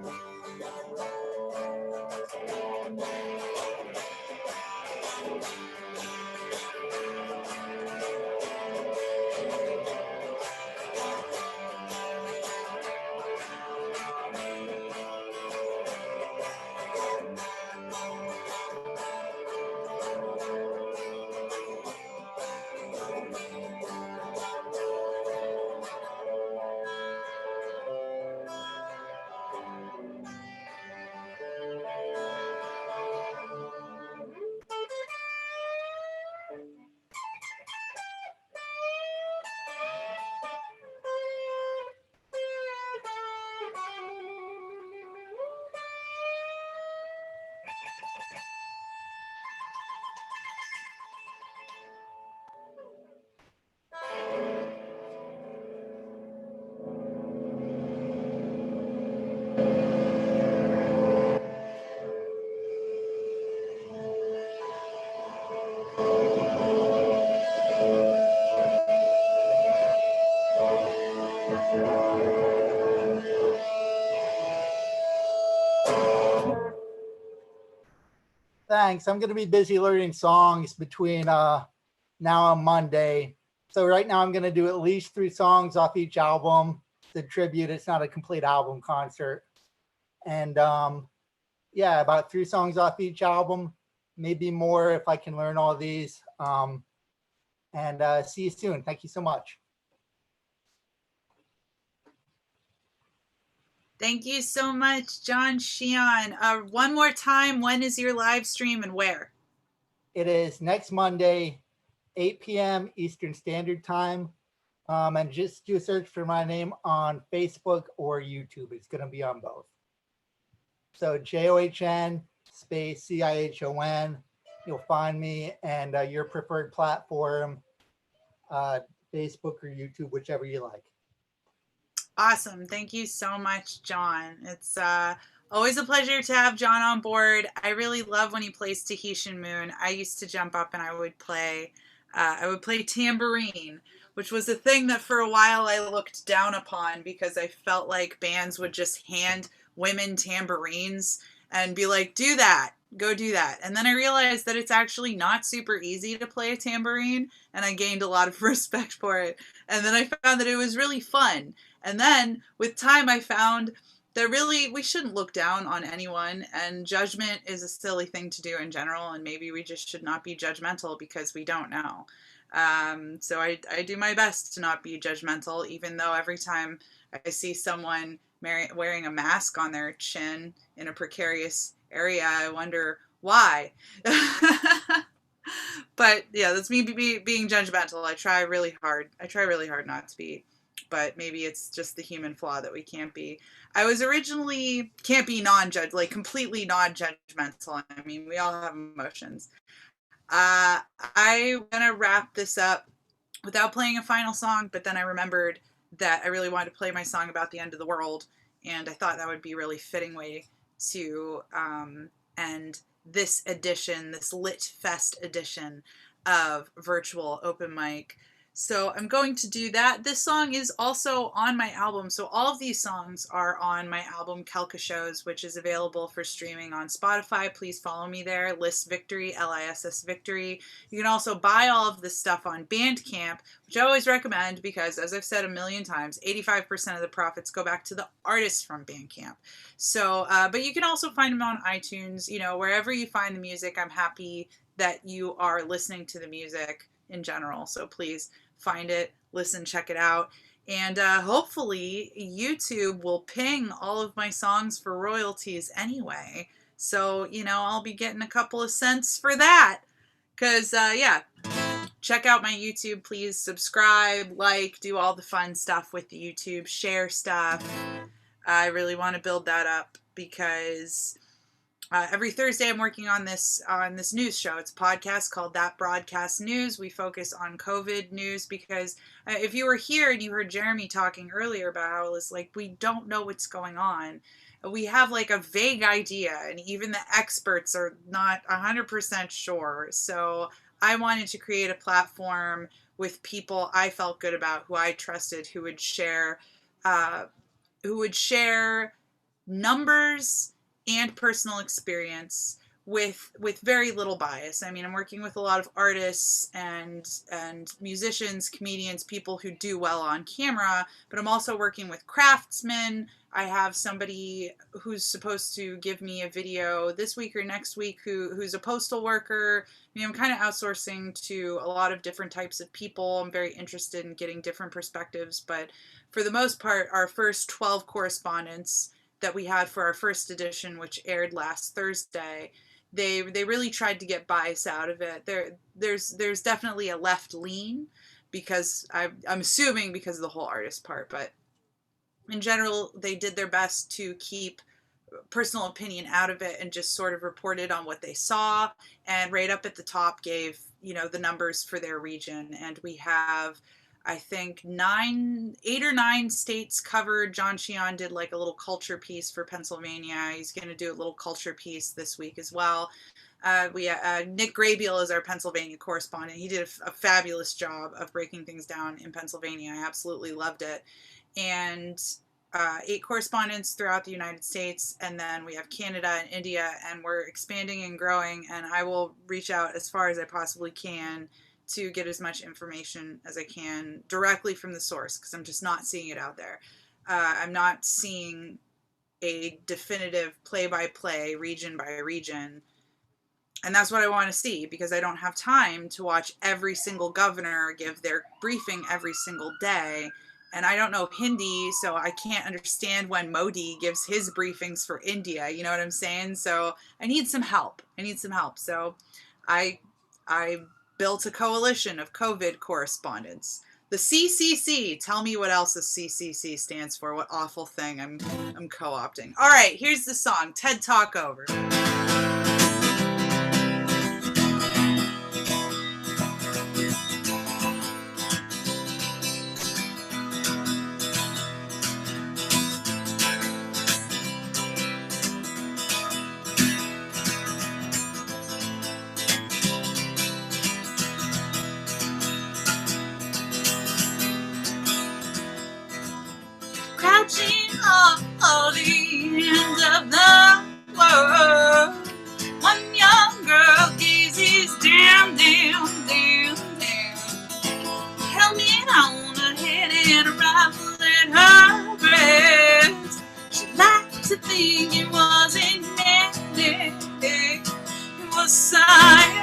Thanks. I'm going to be busy learning songs between now and Monday. So right now I'm going to do at least 3 songs off each album. The tribute, it's not a complete album concert. And yeah, about 3 songs off each album, maybe more if I can learn all these. And see you soon. Thank you so much. Thank you so much, John Sheehan. One more time, when is your live stream and where? It is next Monday, 8 p.m. Eastern Standard Time. And just do a search for my name on Facebook or YouTube. It's going to be on both. So JOHN space CIHON. You'll find me, and your preferred platform, Facebook or YouTube, whichever you like. Awesome. Thank you so much, John. It's always a pleasure to have John on board. I really love when he plays Tahitian Moon. I used to jump up and I would play tambourine, which was a thing that for a while I looked down upon because I felt like bands would just hand women tambourines and be like, do that, go do that. And then I realized that it's actually not super easy to play a tambourine, and I gained a lot of respect for it. And then I found that it was really fun. And then with time, I found that really we shouldn't look down on anyone, and judgment is a silly thing to do in general, and maybe we just should not be judgmental because we don't know. So I do my best to not be judgmental, even though every time I see someone wearing a mask on their chin in a precarious area, I wonder why. But yeah, that's me being judgmental. I try really hard. Not to be, but maybe it's just the human flaw that we can't be. I was originally can't be like completely non-judgmental. I mean, we all have emotions. I'm gonna wrap this up without playing a final song, but then I remembered that I really wanted to play my song about the end of the world, and I thought that would be a really fitting way to end this edition, this Lit Fest edition of Virtual Open Mic. So I'm going to do that. This song is also on my album. So all of these songs are on my album Kelka Shows, which is available for streaming on Spotify. Please follow me there, Liss Victory, Liss Victory. You can also buy all of this stuff on Bandcamp, which I always recommend because, as I've said a million times, 85% of the profits go back to the artists from Bandcamp. So, but you can also find them on iTunes, wherever you find the music. I'm happy that you are listening to the music in general. So please find it, listen, check it out. And hopefully YouTube will ping all of my songs for royalties anyway. So, I'll be getting a couple of cents for that. Because, yeah, check out my YouTube. Please subscribe, do all the fun stuff with the YouTube, share stuff. I really want to build that up because every Thursday I'm working on this news show. It's a podcast called That Broadcast News. We focus on COVID news because if you were here and you heard Jeremy talking earlier about how it's like we don't know what's going on. We have like a vague idea, and even the experts are not 100% sure. So I wanted to create a platform with people I felt good about, who I trusted, who would share numbers and personal experience with very little bias. I mean, I'm working with a lot of artists and musicians, comedians, people who do well on camera, but I'm also working with craftsmen. I have somebody who's supposed to give me a video this week or next week who's a postal worker. I mean, I'm kind of outsourcing to a lot of different types of people. I'm very interested in getting different perspectives, but for the most part, our first 12 correspondents that we had for our first edition, which aired last Thursday, they really tried to get bias out of it. There's definitely a left lean, because I'm assuming because of the whole artist part, but in general, they did their best to keep personal opinion out of it and just sort of reported on what they saw, and right up at the top gave, the numbers for their region. And we have, I think, 8 or 9 states covered. John Sheehan did like a little culture piece for Pennsylvania. He's going to do a little culture piece this week as well. Nick Graybiel is our Pennsylvania correspondent. He did a fabulous job of breaking things down in Pennsylvania. I absolutely loved it. And 8 correspondents throughout the United States, and then we have Canada and India, and we're expanding and growing, and I will reach out as far as I possibly can to get as much information as I can directly from the source, because I'm just not seeing it out there. I'm not seeing a definitive play-by-play, region by region, and that's what I want to see, because I don't have time to watch every single governor give their briefing every single day. And I don't know Hindi, so I can't understand when Modi gives his briefings for India. You know what I'm saying? So I need some help. So I built a coalition of COVID correspondents. The CCC. Tell me what else the CCC stands for. What awful thing I'm co-opting. All right, here's the song. TED Talk over. Crouching on the end of the world, one young girl gazes down, down, down, down. Helmet on her head and a rifle at her breast. She liked to think it wasn't madness, it was silence.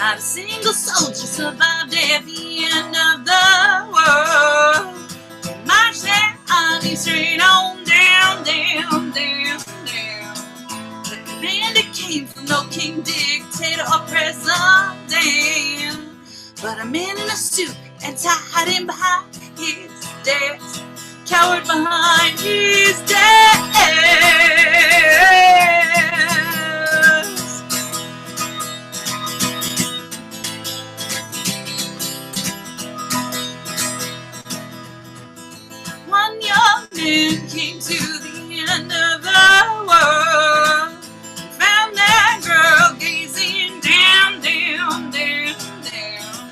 Not a single soldier survived at the end of the world. March that army straight on down, down, down, down. The commander came from no king, dictator, or president, but a man in a suit and tie hiding behind his desk, cowered behind his desk. One young man came to the end of the world and found that girl gazing down, down, down, down.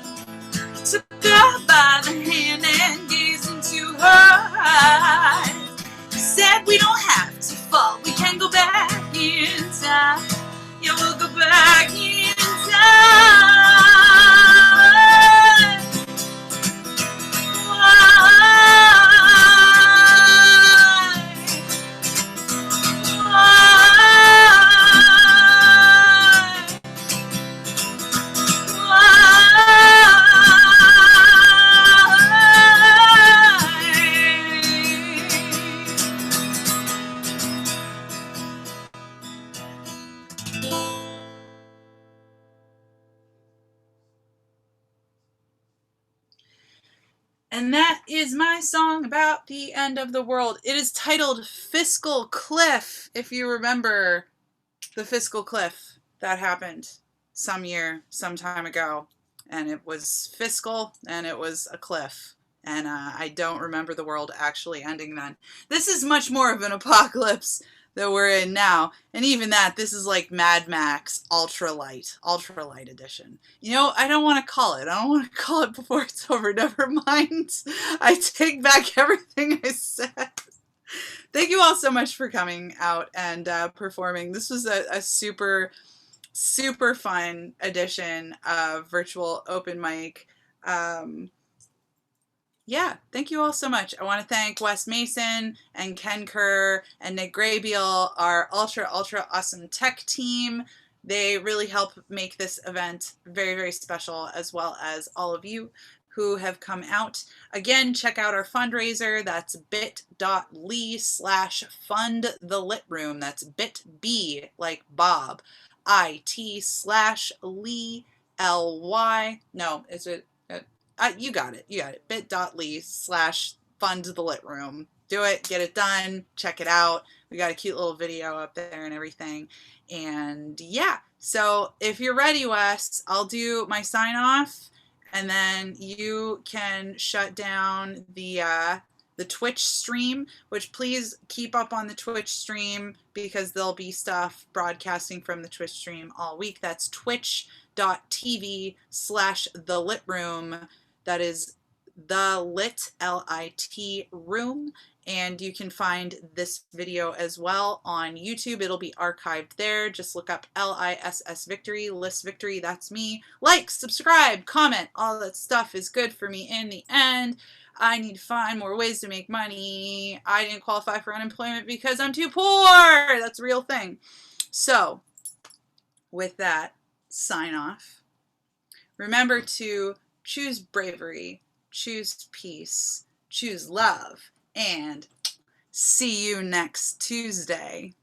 He took her by the hand and gazed into her eyes. He said, we don't have to fall, we can go back in time. Yeah, we'll go back in time. And that is my song about the end of the world. It is titled Fiscal Cliff, if you remember the fiscal cliff that happened some time ago. And it was fiscal and it was a cliff. And I don't remember the world actually ending then. This is much more of an apocalypse that we're in now. And even that, this is like Mad Max ultralight edition. You know, I don't want to call it. I don't want to call it before it's over. Never mind. I take back everything I said. Thank you all so much for coming out and performing. This was a super, super fun edition of Virtual Open Mic. Yeah, thank you all so much. I want to thank Wes Mason and Ken Kerr and Nick Graybeal, our ultra awesome tech team. They really help make this event very, very special, as well as all of you who have come out. Again, check out our fundraiser. That's bit.ly/fundthelitroom. That's bit.b like Bob. IT/Lee LY. No, is it? You got it. bit.ly/fundthelitroom. Do it. Get it done. Check it out. We got a cute little video up there and everything. And yeah, so if you're ready, Wes, I'll do my sign off, and then you can shut down the Twitch stream, which please keep up on the Twitch stream because there'll be stuff broadcasting from the Twitch stream all week. That's twitch.tv/thelitroom. That is the lit, L-I-T room. And you can find this video as well on YouTube. It'll be archived there. Just look up LISS Victory, Liss Victory, that's me. Like, subscribe, comment, all that stuff is good for me in the end. I need to find more ways to make money. I didn't qualify for unemployment because I'm too poor. That's a real thing. So, with that, sign off. Remember to choose bravery, choose peace, choose love, and see you next Tuesday.